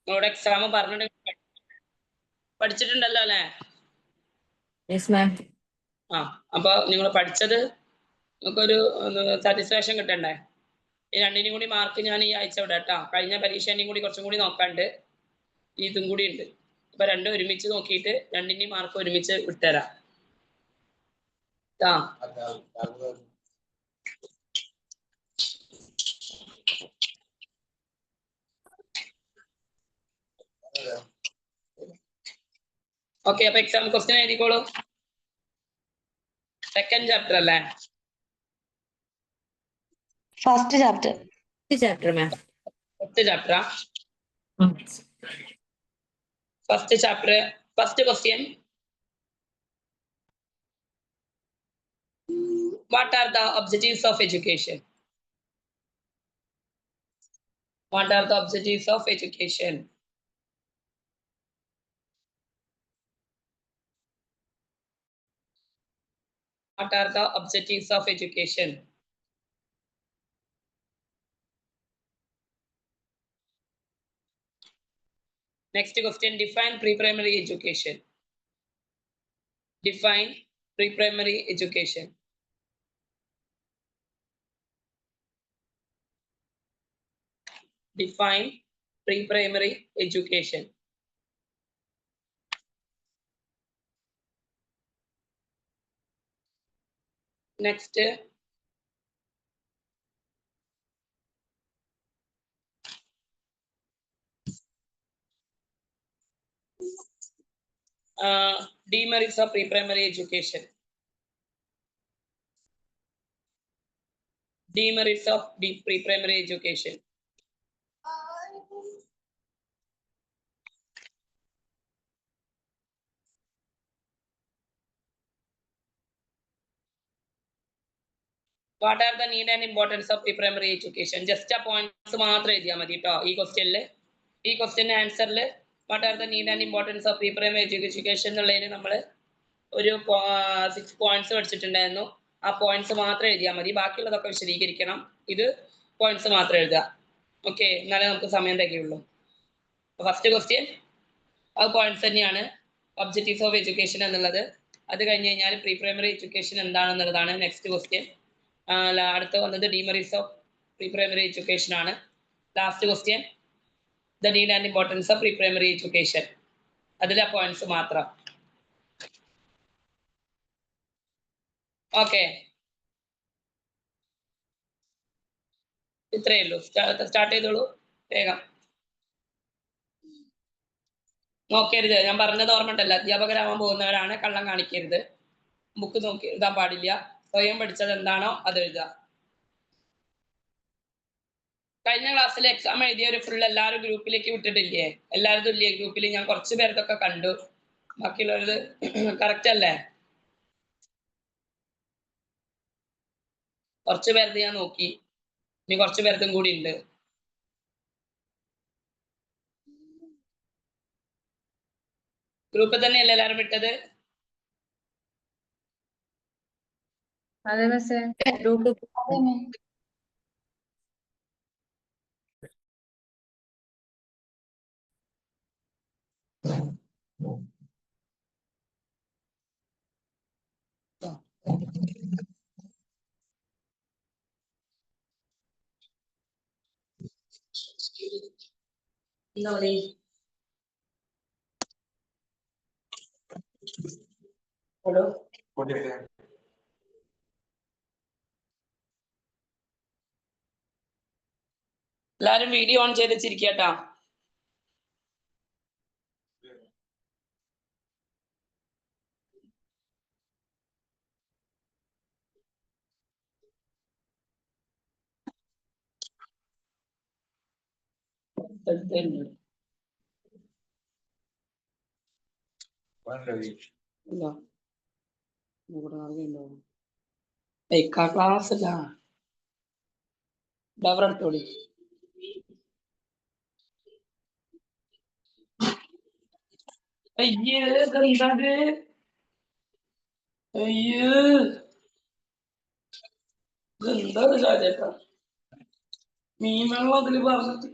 നിങ്ങളുടെ എക്സാം പറഞ്ഞിട്ട് പഠിച്ചിട്ടുണ്ടല്ലോ അല്ലേ? Yes ma'am. ആ അപ്പൊ നിങ്ങൾ പഠിച്ചത് നമുക്കൊരു സാറ്റിസ്ഫാക്ഷൻ കിട്ടണ്ടേ? ഈ രണ്ടിനും കൂടി മാർക്ക് ഞാൻ ഈ ആഴ്ച വിടാം കേട്ടോ. കഴിഞ്ഞ പരീക്ഷേൻ്റെയും കൂടി കുറച്ചും കൂടി നോക്കാണ്ട് ഇതും കൂടി ഉണ്ട്. അപ്പൊ രണ്ടും ഒരുമിച്ച് നോക്കിയിട്ട് രണ്ടിൻ്റെയും മാർക്ക് ഒരുമിച്ച് വിട്ടുതരാം. ഓക്കെ, അപ്പൊ എക്സാം ക്വസ്റ്റ്യൻ എഴുതിക്കോളൂ. സെക്കൻഡ് ചാപ്റ്റർ അല്ലേ? First chapter. Chapter ma'am. First ചാപ്റ്ററാ? First chapter, first question. What are the objectives of education? What are the objectives of education? What are the objectives of education? Next question, define pre-primary education. Define pre-primary education. Define pre-primary education. Next, demerits of pre-primary education. Demerits of pre-primary education. What are the need and importance of pre-primary education? Just a points മാത്രം എഴുതിയാൽ മതി കേട്ടോ ഈ ക്വസ്റ്റ്യനിൽ. ഈ question ആൻസറിൽ what are the need and importance of pre-primary education എന്നുള്ളതിന് നമ്മൾ ഒരു 6 പോയിന്റ്സ് പഠിച്ചിട്ടുണ്ടായിരുന്നു. ആ പോയിന്റ്സ് മാത്രം എഴുതിയാൽ മതി, ബാക്കിയുള്ളതൊക്കെ വിശദീകരിക്കണം. ഇത് പോയിന്റ്സ് മാത്രം എഴുതുക. ഓക്കെ, എന്നാലേ നമുക്ക് സമയം തികയുള്ളൂ. ഫസ്റ്റ് ക്വസ്റ്റ്യൻ അത് പോയിന്റ്സ് തന്നെയാണ്, ഒബ്ജക്റ്റീവ്സ് ഓഫ് എഡ്യൂക്കേഷൻ എന്നുള്ളത്. അത് കഴിഞ്ഞ് കഴിഞ്ഞാൽ പ്രീ പ്രൈമറി എഡ്യൂക്കേഷൻ എന്താണെന്നുള്ളതാണ് നെക്സ്റ്റ് ക്വസ്റ്റ്യൻ. അടുത്ത് വന്നത് demerits of pre primary education ആണ്. Last question the need and importance of pre primary education. അതിലെ പോയിന്റ്സ് മാത്രം. ഓക്കെ, ഇത്രയേ ഉള്ളൂ. സ്റ്റാർട്ട് ചെയ്തോളൂ വേഗം. നോക്കരുത്, ഞാൻ പറഞ്ഞത് ഓർമ്മണ്ടല്ലോ, അധ്യാപകരാവാൻ പോകുന്നവരാണ് കള്ളം കാണിക്കരുത്. ബുക്ക് നോക്കി എഴുതാൻ പാടില്ല. സ്വയം പഠിച്ചത് എന്താണോ അത് എഴുതുക. കഴിഞ്ഞ ക്ലാസ്സിൽ എക്സാം എഴുതിയ ഫുൾ എല്ലാവരും ഗ്രൂപ്പിലേക്ക് വിട്ടിട്ടില്ലേ? എല്ലാവരും ഇല്ലേ ഗ്രൂപ്പിൽ? ഞാൻ കുറച്ച് പേരതൊക്കെ കണ്ടു, ബാക്കിയുള്ളവരത് കറക്റ്റ് അല്ലേ? കുറച്ച് പേരത് ഞാൻ നോക്കി, ഇനി കുറച്ച് പേരതും കൂടി ഉണ്ട്. ഗ്രൂപ്പിൽ തന്നെയല്ലേ എല്ലാവരും വിട്ടത്? അതെ മിസ്സേ, ഗ്രൂപ്പ് എന്താ മതി? ഹലോ, എല്ലാരും വീഡിയോ ഓൺ ചെയ്ത് വെച്ചിരിക്കട്ടാ. ക്ലാസ് അല്ല ഡവറെടുത്തോളി. അയ്യേ ഇതെന്താത്? അയ്യോ ഇതെന്താ ഷാജേട്ടാ? മീൻ വെള്ളം അതില് പറഞ്ഞിട്ട്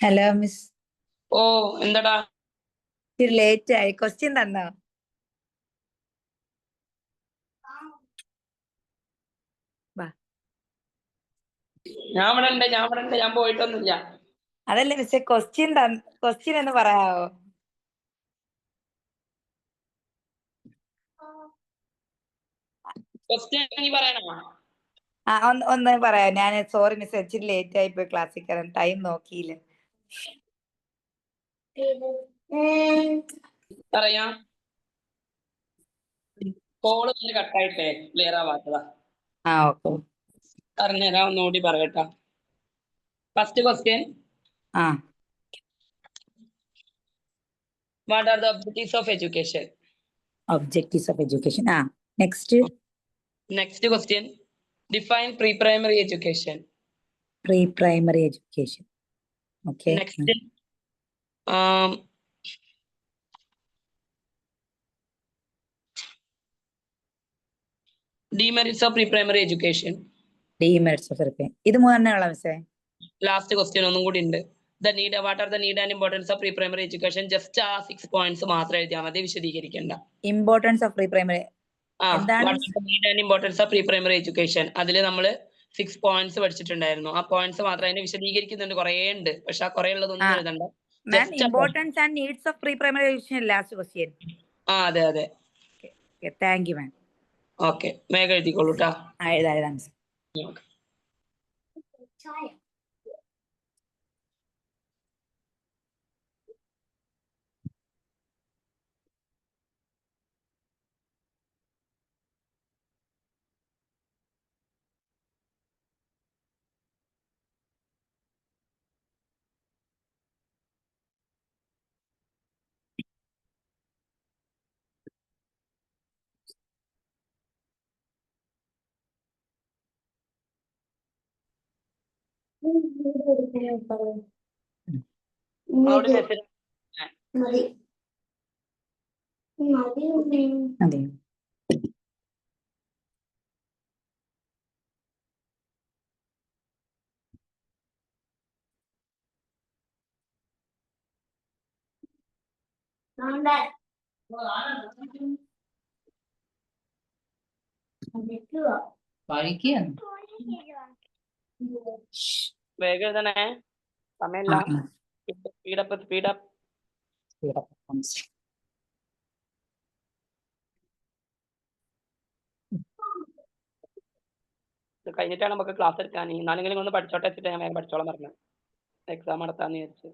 ഹലോ മിസ്, ഓ എന്താടാ ഇത്തിരി ലേറ്റ് ആയി. ക്വസ്റ്റ്യൻ തന്നോ? ഞാൻ ഇവിടെ ഉണ്ട് ഞാൻ പോയിട്ടൊന്നുമില്ല. അതല്ല മിസ്സേ, ക്വസ്റ്റ്യൻ എന്ന് പറയാവോ? ക്വസ്റ്റ്യൻ നീ പറയണോ? ആ ഒന്ന് പറയാം. ഞാൻ സോറി മിസ്, ഇച്ചിരി ലേറ്റ് ആയി പോയി ക്ലാസ്സിൽ കയറാൻ, ടൈം നോക്കിയില്ല. പറയാം. കോള് കട്ടായിട്ടേ ക്ലിയർ ആവാത്തതാ. ആ ഓക്കെ. പറഞ്ഞുതരാം, ഒന്നുകൂടി പറയട്ടാ. ഫസ്റ്റ് ക്വസ്റ്റ്യൻ, ആ what are the objectives of education? Objectives of education. ആ next. Next question, define pre primary education. Pre primary education. Okay. Next, demerits of pre-primary education. Demerits of ഇത് മൂന്നെണ്ണേ ഉള്ള മിസ്സേ. ലാസ്റ്റ് ക്വസ്റ്റ്യൻ ഒന്നും കൂടി ഉണ്ട്. What are the need and importance of pre primary education? Just ആ 6 points മാത്രം എഴുതിയാൽ മതി, വിശദീകരിക്കണ്ട. Importance of pre primary need and importance of pre primary education, അതിൽ നമ്മൾ 6 പോയിന്റ്സ് പഠിച്ചിട്ടുണ്ടായിരുന്നു. ആ പോയിന്റ്സ് മാത്രം അതിനെ വിശദീകരിക്കുന്നുണ്ട്. കുറേ ഉണ്ട്, പക്ഷെ ആ കുറേ ഉള്ളതൊന്നും എഴുതണ്ട. Importance and needs of pre primary education last question. അതെ അതെ. Thank you ma'am. ഓക്കെ, വേഗം എഴുതിക്കോളൂ കേട്ടോ. എഴുതാം മിസ്. അവളോട് മെസ്സേജ് അതെ. പഠിക്കുകയാണ്. വേഗം എഴുതണേ, സമയമില്ല. Speed up speed up. ഇത് കഴിഞ്ഞിട്ടാണ് നമുക്ക് ക്ലാസ് എടുക്കാൻ. നാലെങ്കിലും ഒന്ന് പഠിച്ചോട്ടെ വെച്ചിട്ട് ഞാൻ വേഗം പഠിച്ചോളാൻ പറഞ്ഞു. എക്സാം നടത്താന്ന് വിചാരിച്ചു.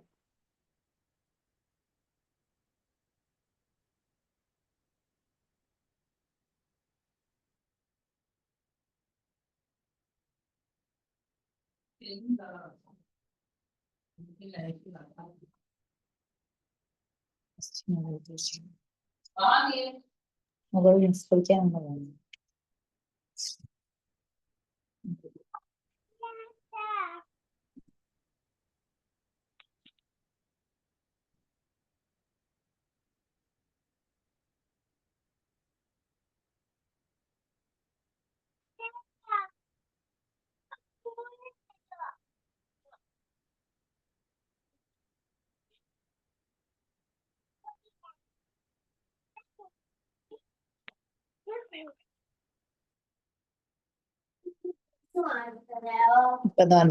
മുകളിൽ നിസ്കരിക്കാനുള്ളതാണ്.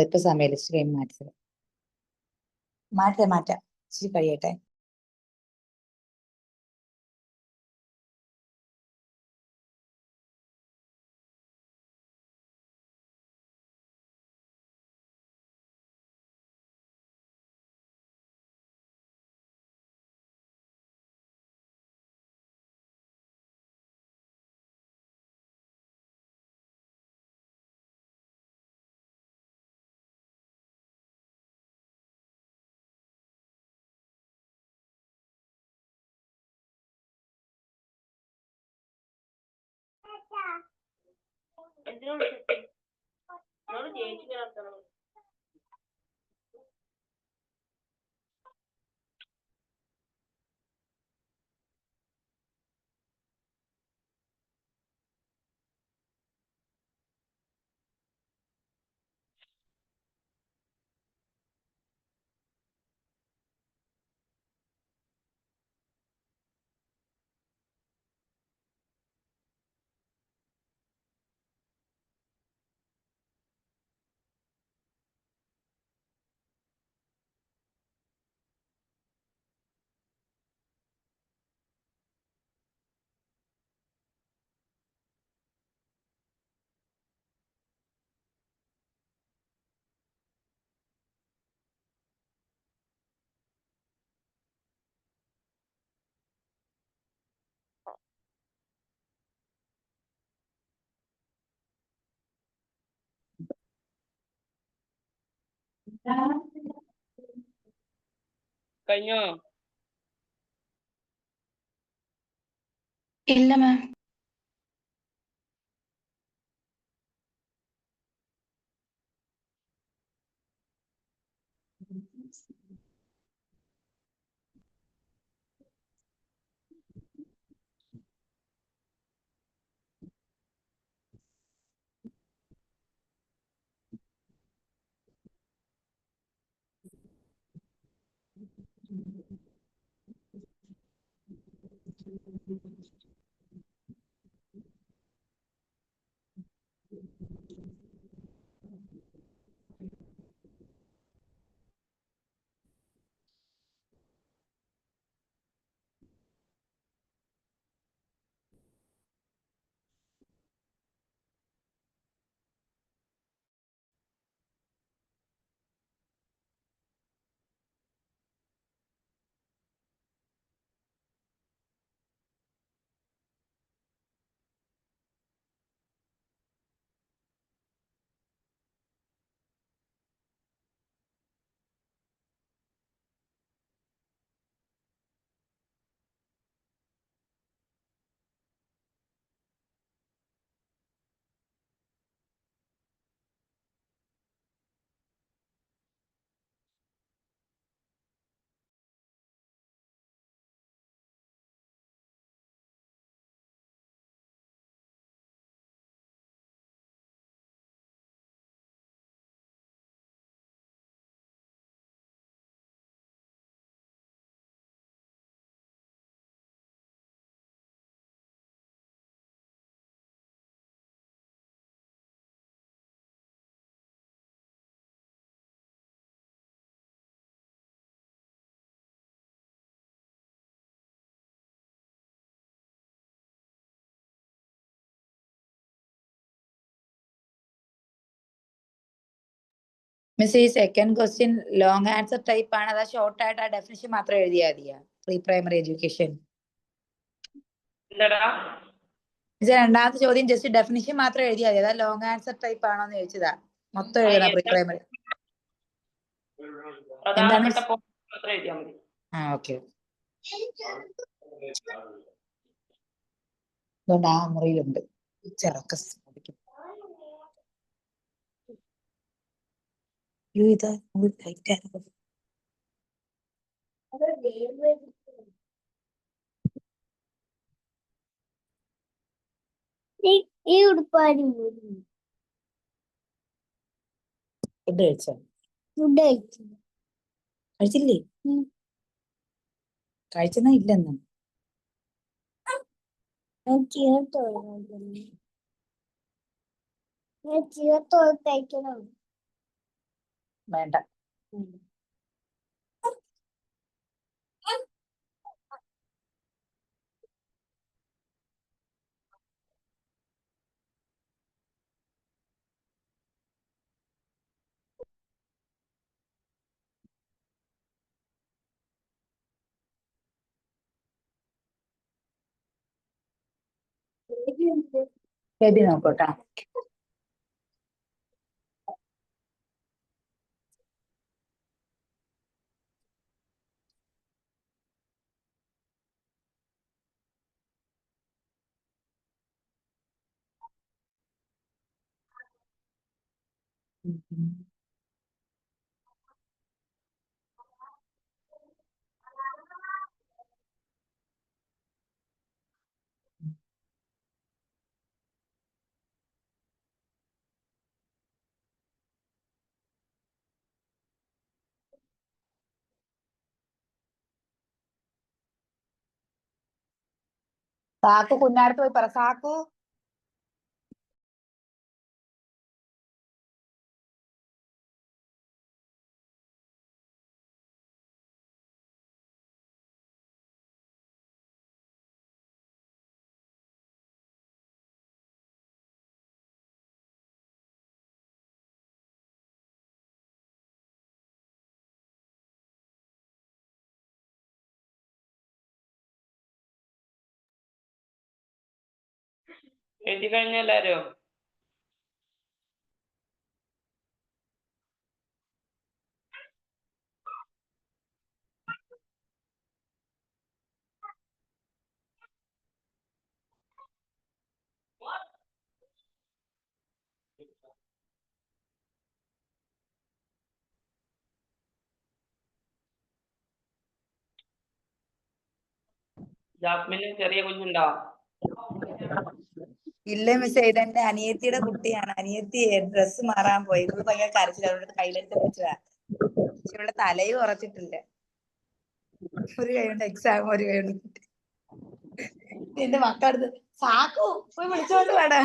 ഇപ്പൊ സമയം ഇച്ചിരി മാറ്റാം ഇച്ചിരി കഴിയട്ടെ. കഴിഞ്ഞോ? ഇല്ല മാം. മിസ് ഈ second question long answer type ആണ് അതാ ഷോർട്ട് ആയിട്ട് ആ ഡെഫിനിഷൻ മാത്രം എഴുതിയാൽ മതിയാ പ്രീ പ്രൈമറി എഡ്യൂക്കേഷൻ? എന്താടാ? മിസ് രണ്ടാമത്തെ ചോദ്യം ജസ്റ്റ് ഡെഫിനിഷൻ മാത്രം എഴുതിയാൽ മതി അതാ ലോങ് ആൻസർ ടൈപ്പ് ആണോന്ന് ചോദിച്ചതാ മൊത്തം എഴുതണം പ്രീ പ്രൈമറി. പ്രധാനപ്പെട്ട പോയിന്റ് മാത്രം എഴുതിയാൽ മതി. ഓക്കെ. അതുകൊണ്ട് ആ മുറിയിലുണ്ട് ചെറുക്ക ഇതാ ലൈറ്റ് ആയിരുന്നു. ഈ ഉടുപ്പാടി ഫുഡ് കഴിച്ചോ? ഫുഡ് കഴിച്ചു. കഴിച്ചില്ലേ? കഴിച്ചെന്നാ ഇല്ലെന്നും ചീരത്തോട് കഴിക്കണം. വേണ്ട. ബേബി നോക്കോട്ടാ. സാക്കു കുഞ്ഞാടത്ത് പോയി പറ. സാക്കു എഴുതി കഴിഞ്ഞ എല്ലാരും? ജാസ്മിന് ചെറിയ കുഞ്ഞുണ്ടോ? ഇല്ല മിസ് ഇതെന്റെ അനിയത്തിയുടെ കുട്ടിയാണ്. അനിയത്തി ഡ്രസ്സ് മാറാൻ പോയി. ഇത് ഭയങ്കര കരച്ചിൽ. അവരുടെ കയ്യിലെടുത്ത് പിടിച്ചതാ. പക്ഷെ ഇവിടെ തലയും ഉറച്ചിട്ടില്ല. ഒരു കൈ കൊണ്ട് എക്സാം ഒരു കൈ കൊണ്ട് എന്റെ മക്കളടുത്ത് സാക്കു പോയി വിളിച്ചോണ്ട് വേടാ.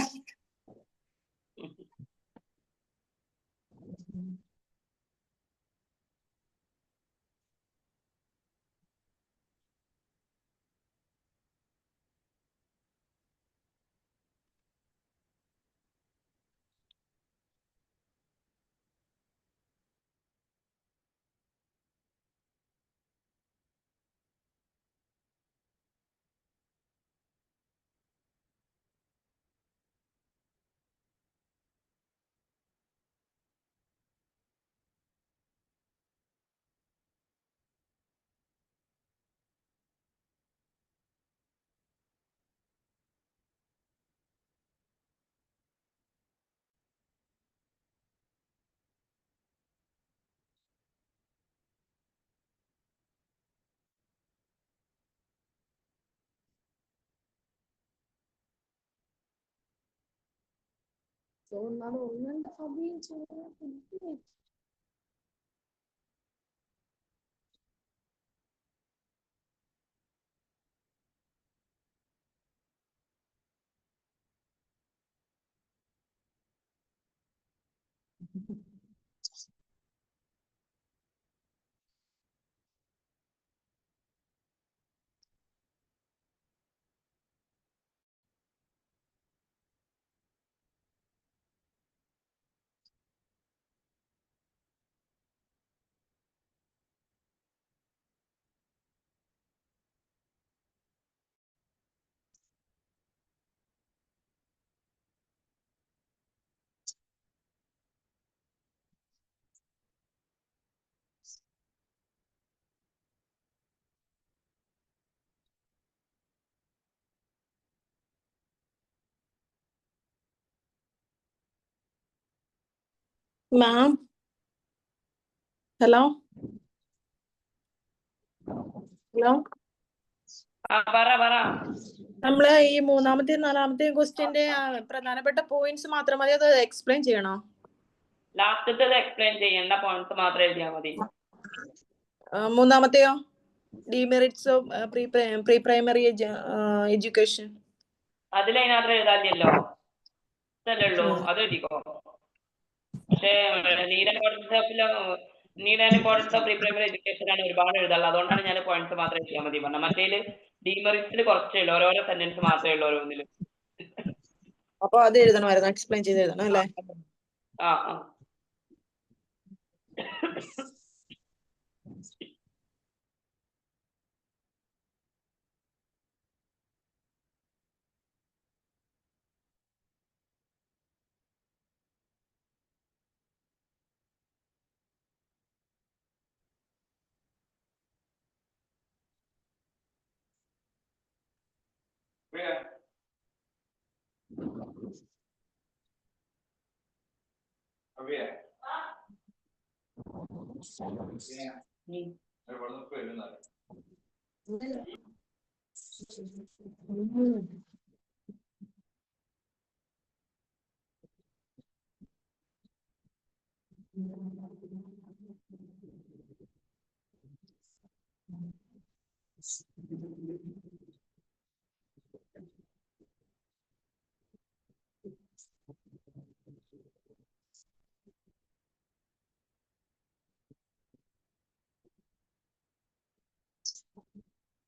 മാം ഹലോ ഹലോ പറ നമ്മള് ഈ മൂന്നാമത്തെയും നാലാമത്തെയും ക്വസ്റ്റ്യന്റെ പ്രധാനപ്പെട്ട പോയിന്റ്സ് മാത്രം മതി, അത് എക്സ്പ്ലെയിൻ ചെയ്യണോ? ലാസ്റ്റത്തെ എക്സ്പ്ലെയിൻ ചെയ്യേണ്ട പോയിന്റ്സ് മാത്രം എഴുതിയാൽ മതി. മൂന്നാമത്തെയോ? Demerits of pre primary education. അതിലതിനകത്ത് എഴുതാനില്ലല്ലോ, ഇതല്ലേ ഉള്ളൂ, അത് എഴുതിക്കോ. പക്ഷേ need and importance of pre primary education ആണ് ഒരുപാട് എഴുതാനുള്ളത്. അതുകൊണ്ടാണ് ഞാൻ പോയിന്റ്സ് മാത്രം എഴുതിയാൽ മതി പറഞ്ഞത്. മറ്റേല് ഡിമെറിറ്റ്സിൽ കുറച്ചേ ഉള്ളൂ, ഓരോരോ സെന്റൻസ് മാത്രമേ ഉള്ളൂ ഓരോന്നില്. അപ്പൊ അത് എഴുതണമായിരുന്നു, എക്സ്പ്ലെയിൻ ചെയ്ത് എഴുതണം അല്ലേ? ആ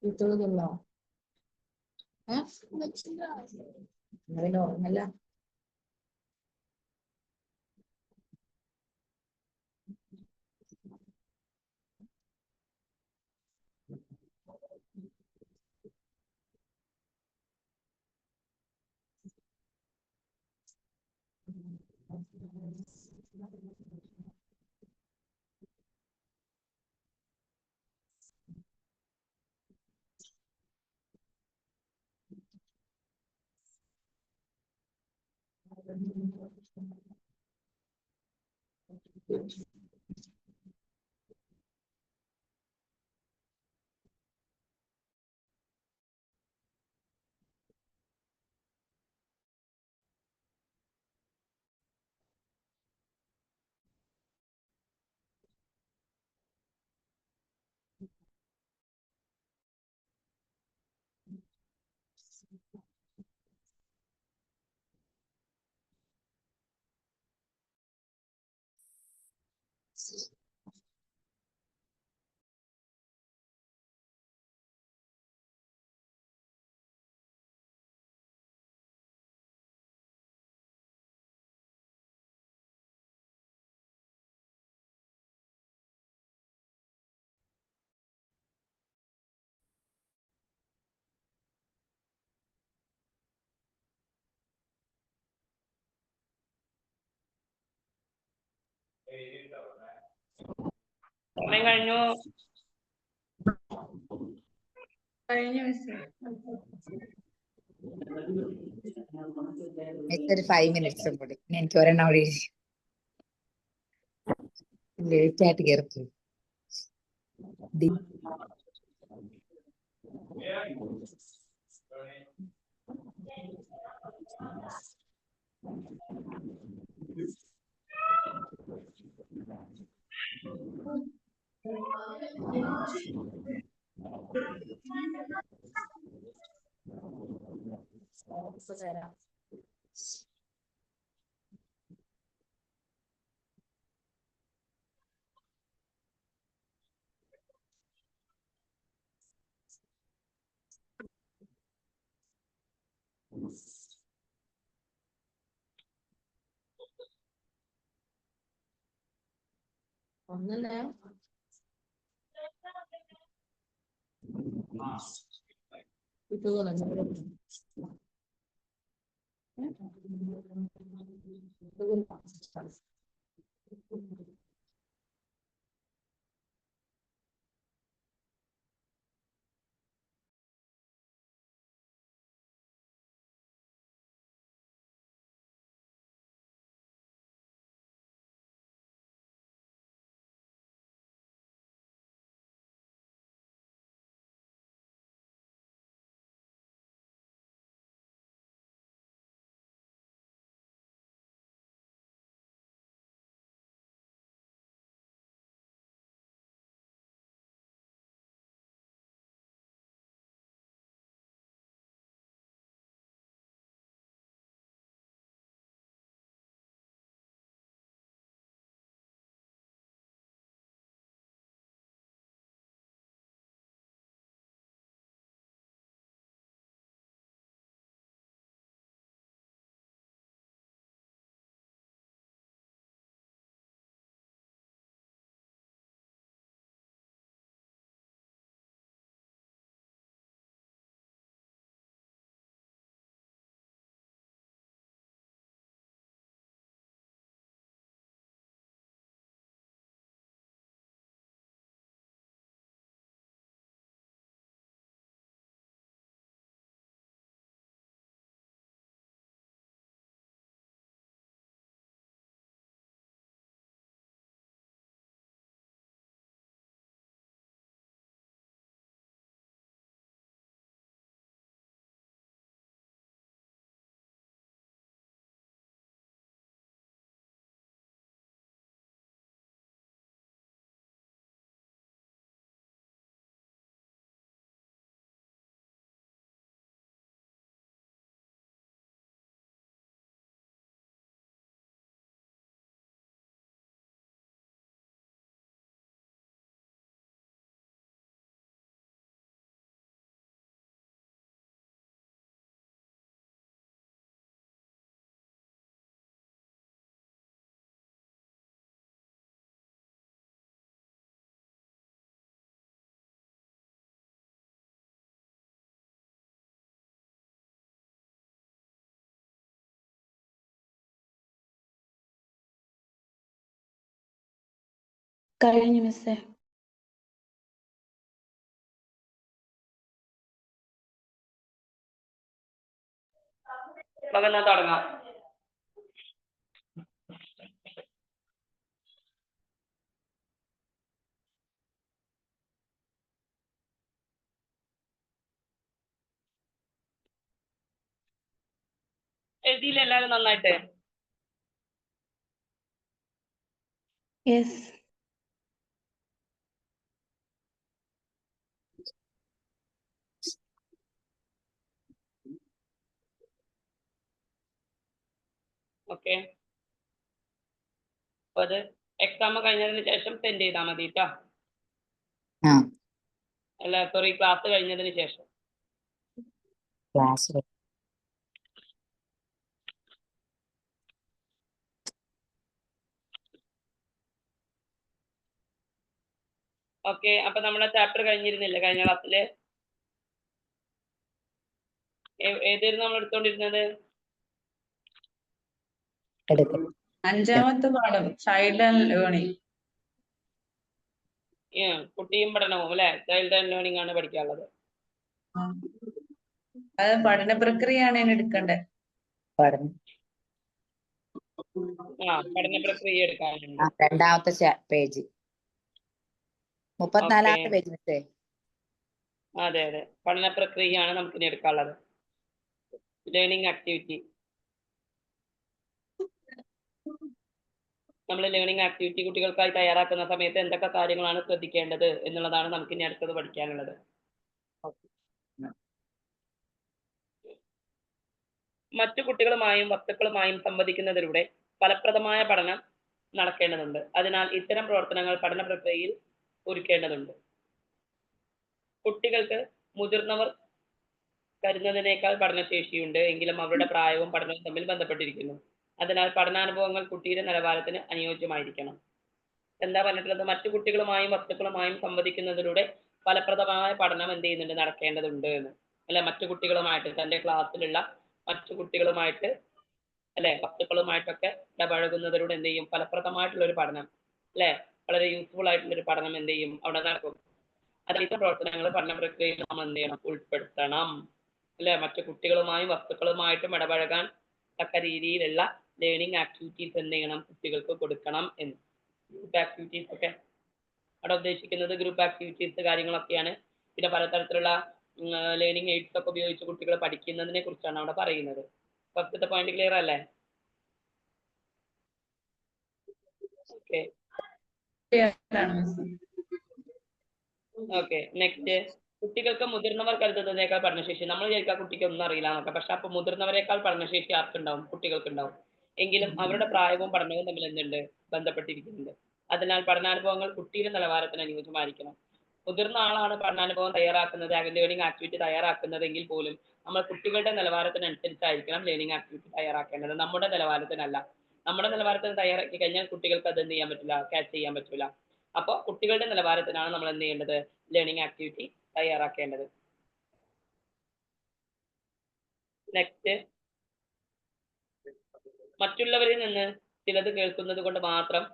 കിട്ടുന്നല്ലോ ഓർമ്മല്ല. സമയം കഴിഞ്ഞു. ഒരു 5 minutes കൂടി. എനിക്ക് ഒരെണ്ണം കൂടി ലേറ്റ് ആയിട്ട് കയറി. ഒന്നല്ലേ കിട്ടുമല്ലോ. കഴിഞ്ഞു മിസ്സേ. നമുക്ക് തുടങ്ങാം. എഴുതിയില്ല എല്ലാവരും നന്നായിട്ട്? യെസ്. ഓക്കെ, അപ്പൊ അത് എക്സാം കഴിഞ്ഞതിന് ശേഷം സെൻഡ് ചെയ്താൽ മതി കേട്ടോ. അല്ല സോറി, ക്ലാസ് കഴിഞ്ഞതിന് ശേഷം. ക്ലാസ് ഓക്കെ, അപ്പൊ നമ്മുടെ ചാപ്റ്റർ കഴിഞ്ഞിരുന്നില്ല കഴിഞ്ഞ ക്ലാസ്സില്? ഏതായിരുന്നു നമ്മൾ എടുത്തോണ്ടിരുന്നത്? അഞ്ചാമത്തെ പാഠം ചൈൽഡ് ആൻഡ് ലേണിംഗ്. കുട്ടിയും പഠനവും അല്ലെ, ചൈൽഡ് ആൻഡ് ലേണിംഗ് ആണ് പഠിക്കാനുള്ളത്. അത് പഠന പ്രക്രിയയാണ് ഇനി എടുക്കേണ്ടത്. പഠനം പഠന പ്രക്രിയ എടുക്കാനുണ്ട്. രണ്ടാമത്തെ പേജ് 34ാമത്തെ പേജ് മിസ്സേ. അതെ അതെ, പഠന പ്രക്രിയയാണ് നമുക്ക് ഇനി എടുക്കാനുള്ളത്. Learning activity. നമ്മൾ ലേണിംഗ് ആക്ടിവിറ്റി കുട്ടികൾക്കായി തയ്യാറാക്കുന്ന സമയത്ത് എന്തൊക്കെ കാര്യങ്ങളാണ് ശ്രദ്ധിക്കേണ്ടത് എന്നുള്ളതാണ് നമുക്ക് ഇനി അടുത്തത് പഠിക്കാനുള്ളത്. മറ്റു കുട്ടികളുമായും വസ്തുക്കളുമായും സംവദിക്കുന്നതിലൂടെ ഫലപ്രദമായ പഠനം നടക്കേണ്ടതുണ്ട്. അതിനാൽ ഇത്തരം പ്രവർത്തനങ്ങൾ പഠന പ്രക്രിയയിൽ ഒരുക്കേണ്ടതുണ്ട്. കുട്ടികൾക്ക് മുതിർന്നവർ കരുതുന്നതിനേക്കാൾ പഠനശേഷിയുണ്ട്, എങ്കിലും അവരുടെ പ്രായവും പഠനവും തമ്മിൽ ബന്ധപ്പെട്ടിരിക്കുന്നു. അതിനാൽ പഠനാനുഭവങ്ങൾ കുട്ടിയുടെ നിലവാരത്തിന് അനുയോജ്യമായിരിക്കണം. എന്താ പറഞ്ഞിട്ടുള്ളത്? മറ്റു കുട്ടികളുമായും വസ്തുക്കളുമായും സംവദിക്കുന്നതിലൂടെ ഫലപ്രദമായ പഠനം എന്ത് ചെയ്യുന്നുണ്ട്, നടക്കേണ്ടതുണ്ട് എന്ന്. അല്ലെ, മറ്റു കുട്ടികളുമായിട്ട്, തന്റെ ക്ലാസ്സിലുള്ള മറ്റു കുട്ടികളുമായിട്ട് അല്ലെ, വസ്തുക്കളുമായിട്ടൊക്കെ ഇടപഴകുന്നതിലൂടെ എന്ത് ചെയ്യും, ഫലപ്രദമായിട്ടുള്ള ഒരു പഠനം അല്ലെ, വളരെ യൂസ്ഫുൾ ആയിട്ടുള്ള ഒരു പഠനം എന്ത് ചെയ്യും, അവിടെ നടക്കും. അതിന്റെ പ്രവർത്തനങ്ങൾ പഠന പ്രക്രിയയിൽ നമ്മൾ എന്ത് ചെയ്യണം, ഉൾപ്പെടുത്തണം അല്ലെ. മറ്റു കുട്ടികളുമായും വസ്തുക്കളുമായിട്ടും ഇടപഴകാൻ തക്ക രീതിയിലുള്ള ലേണിംഗ് ആക്ടിവിറ്റീസ് എന്ത് ചെയ്യണം, കുട്ടികൾക്ക് കൊടുക്കണം എന്ന്. ഗ്രൂപ്പ് ആക്ടിവിറ്റീസ് ഒക്കെ അവിടെ ഉദ്ദേശിക്കുന്നത് ഗ്രൂപ്പ് ആക്ടിവിറ്റീസ് കാര്യങ്ങളൊക്കെയാണ്. പിന്നെ പലതരത്തിലുള്ള ലേണിംഗ് എയ്ഡ്സ് ഒക്കെ ഉപയോഗിച്ച് കുട്ടികൾ പഠിക്കുന്നതിനെ കുറിച്ചാണ് അവിടെ പറയുന്നത്. ഫസ്റ്റത്തെ പോയിന്റ് ക്ലിയർ അല്ലേ? Okay okay, next. കുട്ടികൾക്ക് മുതിർന്നവർ കരുതുന്നതിനേക്കാൾ പഠനശേഷി. നമ്മൾ വിചാരിക്കുക കുട്ടിക്ക് ഒന്നും അറിയില്ല എന്നൊക്കെ, പക്ഷെ അപ്പൊ മുതിർന്നവരെക്കാൾ പഠനശേഷി ആർക്കുണ്ടാവും, കുട്ടികൾക്കുണ്ടാവും. എങ്കിലും അവരുടെ പ്രായവും പഠനവും തമ്മിൽ എന്തുണ്ട്, ബന്ധപ്പെട്ടിരിക്കുന്നുണ്ട്. അതിനാൽ പഠനാനുഭവങ്ങൾ കുട്ടിയുടെ നിലവാരത്തിന് അനുയോജ്യമായിരിക്കണം. മുതിർന്ന ആളാണ് പഠനാനുഭവം തയ്യാറാക്കുന്നത്, ലേണിംഗ് ആക്ടിവിറ്റി തയ്യാറാക്കുന്നതെങ്കിൽ പോലും നമ്മൾ കുട്ടികളുടെ നിലവാരത്തിനനുസരിച്ചായിരിക്കണം ലേണിംഗ് ആക്ടിവിറ്റി തയ്യാറാക്കേണ്ടത്, നമ്മുടെ നിലവാരത്തിനല്ല. നമ്മുടെ നിലവാരത്തിന് തയ്യാറാക്കി കഴിഞ്ഞാൽ കുട്ടികൾക്ക് അത് എന്ത് ചെയ്യാൻ പറ്റില്ല, ക്യാച്ച് ചെയ്യാൻ പറ്റില്ല. അപ്പോൾ കുട്ടികളുടെ നിലവാരത്തിനാണ് നമ്മൾ എന്ത് ചെയ്യേണ്ടത്, ലേണിംഗ് ആക്ടിവിറ്റി തയ്യാറാക്കേണ്ടത്. നെക്സ്റ്റ്, മറ്റുള്ളവരിൽ നിന്ന് ചിലത് കേൾക്കുന്നത് കൊണ്ട് മാത്രം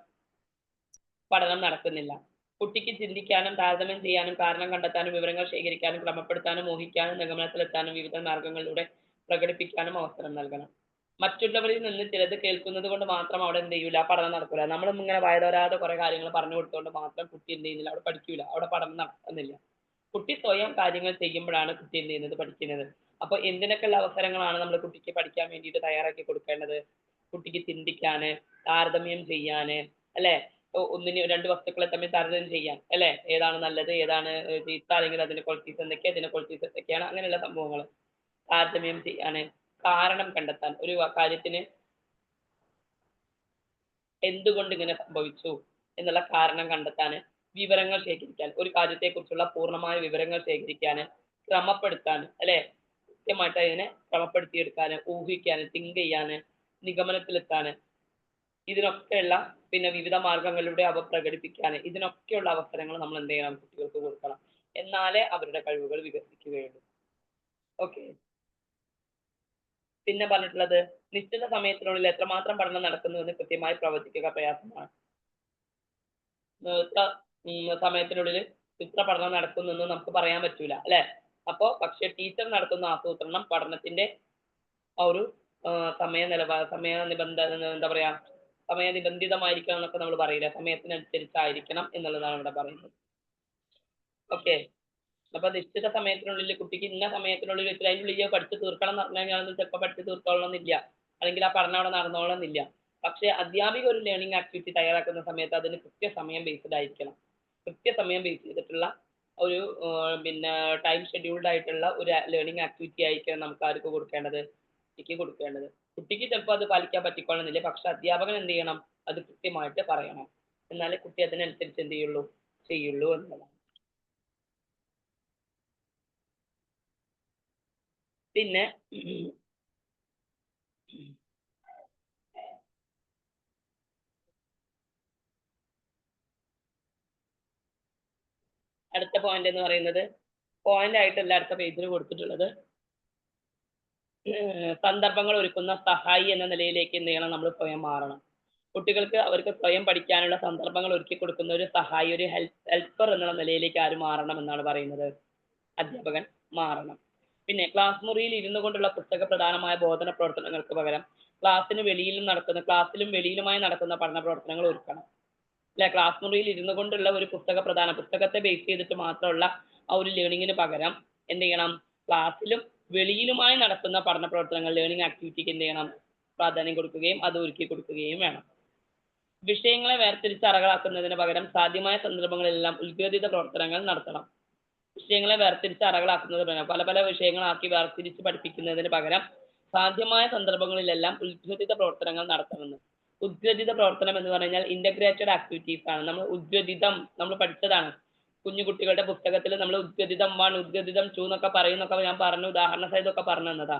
പഠനം നടക്കുന്നില്ല. കുട്ടിക്ക് ചിന്തിക്കാനും താരതമ്യം ചെയ്യാനും കാരണം കണ്ടെത്താനും വിവരങ്ങൾ ശേഖരിക്കാനും ക്രമപ്പെടുത്താനും ഊഹിക്കാനും നിഗമനത്തിലെത്താനും വിവിധ മാർഗങ്ങളിലൂടെ പ്രകടിപ്പിക്കാനും അവസരം നൽകണം. മറ്റുള്ളവരിൽ നിന്ന് ചിലത് കേൾക്കുന്നത് കൊണ്ട് മാത്രം അവിടെ എന്ത് ചെയ്യൂല, പഠനം നടക്കൂല. നമ്മളും ഇങ്ങനെ വയലോരാതെ കുറെ കാര്യങ്ങൾ പറഞ്ഞു കൊടുത്തുകൊണ്ട് മാത്രം കുട്ടി എന്ത് ചെയ്യുന്നില്ല, അവിടെ പഠിക്കൂല, അവിടെ പഠനം നടക്കുന്നില്ല. കുട്ടി സ്വയം കാര്യങ്ങൾ ചെയ്യുമ്പോഴാണ് കുട്ടി എന്ത് ചെയ്യുന്നത്, പഠിക്കുന്നത്. അപ്പൊ എന്തിനൊക്കെയുള്ള അവസരങ്ങളാണ് നമ്മൾ കുട്ടിക്ക് പഠിക്കാൻ വേണ്ടിയിട്ട് തയ്യാറാക്കി കൊടുക്കേണ്ടത്? കുട്ടിക്ക് ചിന്തിക്കാന്, താരതമ്യം ചെയ്യാന് അല്ലെ, ഒന്നിന് രണ്ട് വസ്തുക്കളെ തമ്മിൽ താരതമ്യം ചെയ്യാൻ അല്ലെ, ഏതാണ് നല്ലത്, ഏതാണ് ചീത്ത, അല്ലെങ്കിൽ അതിന്റെ ക്വാളിറ്റീസ് എന്തൊക്കെയാണ്, അതിന്റെ ക്വാളിറ്റീസ് എന്തൊക്കെയാണ്, അങ്ങനെയുള്ള സംഭവങ്ങൾ താരതമ്യം ചെയ്യാന്, കാരണം കണ്ടെത്താൻ, ഒരു കാര്യത്തിന് എന്തുകൊണ്ട് ഇങ്ങനെ സംഭവിച്ചു എന്നുള്ള കാരണം കണ്ടെത്താന്, വിവരങ്ങൾ ശേഖരിക്കാൻ, ഒരു കാര്യത്തെ കുറിച്ചുള്ള പൂർണ്ണമായ വിവരങ്ങൾ ശേഖരിക്കാന്, ക്രമപ്പെടുത്താൻ അല്ലെ, കൃത്യമായിട്ട് അതിനെ ക്രമപ്പെടുത്തിയെടുക്കാന്, ഊഹിക്കാന്, തിങ്ക് ചെയ്യാന്, നിഗമനത്തിലെത്താന്, ഇതിനൊക്കെയുള്ള പിന്നെ വിവിധ മാർഗങ്ങളിലൂടെ അവ പ്രകടിപ്പിക്കാന്, ഇതിനൊക്കെയുള്ള അവസരങ്ങൾ നമ്മൾ എന്ത് ചെയ്യണം, കുട്ടികൾക്ക് കൊടുക്കണം. എന്നാലേ അവരുടെ കഴിവുകൾ വികസിക്കുകയുള്ളൂ. ഓക്കെ. പിന്നെ പറഞ്ഞിട്ടുള്ളത്, നിശ്ചിത സമയത്തിനുള്ളിൽ എത്രമാത്രം പഠനം നടക്കുന്നു എന്ന് കൃത്യമായി പ്രവചിക്കുക പ്രയാസമാണ്. ഇത്ര സമയത്തിനുള്ളിൽ ഇത്ര പഠനം നടക്കുന്നെന്ന് നമുക്ക് പറയാൻ പറ്റൂല അല്ലെ. അപ്പോ പക്ഷെ ടീച്ചർ നടത്തുന്ന ആസൂത്രണം പഠനത്തിന്റെ ആ ഒരു സമയനിബന്ധിതമായിരിക്കണം എന്നൊക്കെ നമ്മൾ പറയില്ല, സമയത്തിനനുസരിച്ചായിരിക്കണം എന്നുള്ളതാണ് ഇവിടെ പറയുന്നത്. ഓക്കെ, അപ്പൊ നിശ്ചിത സമയത്തിനുള്ളിൽ കുട്ടിക്ക് ഇന്ന സമയത്തിനുള്ളിൽ വെച്ചിട്ട് അതിൻ്റെ ഉള്ളിൽ പഠിച്ചു തീർക്കണം എന്ന് പറഞ്ഞു കഴിഞ്ഞാൽ ചിലപ്പോൾ പഠിച്ചു തീർത്തോളണമെന്നില്ല, അല്ലെങ്കിൽ ആ പഠനം അവിടെ നടന്നോളണമെന്നില്ല. പക്ഷെ അധ്യാപിക ഒരു ലേണിംഗ് ആക്ടിവിറ്റി തയ്യാറാക്കുന്ന സമയത്ത് അതിന് കൃത്യസമയം ബേസ്ഡ് ആയിരിക്കണം. കൃത്യസമയം ബേസ് ചെയ്തിട്ടുള്ള ഒരു പിന്നെ ടൈം ഷെഡ്യൂൾഡ് ആയിട്ടുള്ള ഒരു ലേണിംഗ് ആക്ടിവിറ്റി ആയിരിക്കണം നമുക്ക് ആർക്ക് കൊടുക്കേണ്ടത്, കുട്ടിക്ക് കൊടുക്കേണ്ടത്. കുട്ടിക്ക് ചിലപ്പോൾ അത് പാലിക്കാൻ പറ്റിക്കൊള്ളുന്നില്ല, പക്ഷെ അധ്യാപകൻ എന്ത് ചെയ്യണം, അത് കൃത്യമായിട്ട് പറയണം, എന്നാലേ കുട്ടി അതിനനുസരിച്ച് എന്ത് ചെയ്യുള്ളൂ എന്നതാണ്. പിന്നെ അടുത്ത പോയിന്റ് എന്ന് പറയുന്നത് പോയിന്റ് ആയിട്ടല്ല അടുത്ത പേജിൽ കൊടുത്തിട്ടുള്ളത്, സന്ദർഭങ്ങൾ ഒരുക്കുന്ന സഹായി എന്ന നിലയിലേക്ക് എന്ത് ചെയ്യണം, നമ്മൾ സ്വയം മാറണം. കുട്ടികൾക്ക് അവർക്ക് സ്വയം പഠിക്കാനുള്ള സന്ദർഭങ്ങൾ ഒരുക്കി കൊടുക്കുന്ന ഒരു സഹായി, ഒരു ഹെൽപ്പർ എന്നുള്ള നിലയിലേക്ക് ആര് മാറണം എന്നാണ് പറയുന്നത്, അധ്യാപകൻ മാറണം. പിന്നെ ക്ലാസ് മുറിയിൽ ഇരുന്നു കൊണ്ടുള്ള പുസ്തക പ്രധാനമായ ബോധന പ്രവർത്തനങ്ങൾക്ക് പകരം ക്ലാസ്സിലും വെളിയിലുമായി നടക്കുന്ന പഠന പ്രവർത്തനങ്ങൾ ഒരുക്കണം അല്ലെ. ക്ലാസ് മുറിയിൽ ഇരുന്നു കൊണ്ടുള്ള ഒരു പുസ്തകത്തെ ബേസ് ചെയ്തിട്ട് മാത്രമുള്ള ആ ഒരു ലേണിങ്ങിന് പകരം എന്ത് ചെയ്യണം, ക്ലാസ്സിലും വെളിയിലുമായി നടക്കുന്ന പഠന പ്രവർത്തനങ്ങൾ, ലേണിംഗ് ആക്ടിവിറ്റിക്ക് എന്ത് ചെയ്യണം, പ്രാധാന്യം കൊടുക്കുകയും അത് ഒരുക്കി കൊടുക്കുകയും വേണം. വിഷയങ്ങളെ വേർതിരിച്ച് അറകളാക്കുന്നതിന് പകരം സാധ്യമായ സന്ദർഭങ്ങളിലെല്ലാം ഉദ്ഗതിത പ്രവർത്തനങ്ങൾ നടത്തണം. വിഷയങ്ങളെ വേർതിരിച്ച് അറകളാക്കുന്നത് പല പല വിഷയങ്ങളാക്കി വേർതിരിച്ച് പഠിപ്പിക്കുന്നതിന് പകരം സാധ്യമായ സന്ദർഭങ്ങളിലെല്ലാം ഉദ്ഗതിത പ്രവർത്തനങ്ങൾ നടത്തണമെന്ന്. ഉദ്ഗതിത പ്രവർത്തനം എന്ന് പറഞ്ഞാൽ ഇന്റഗ്രേറ്റഡ് ആക്ടിവിറ്റീസ് ആണ്. നമ്മൾ പഠിച്ചതാണ് കുഞ്ഞു കുട്ടികളുടെ പുസ്തകത്തിൽ. നമ്മൾ ഉദ്ഗതിതം 1 ഉദ്ഗതിതം 2 എന്നൊക്കെ പറയുന്നൊക്കെ ഞാൻ പറഞ്ഞു, ഉദാഹരണ സഹിതമൊക്കെ പറഞ്ഞു തന്നതാ.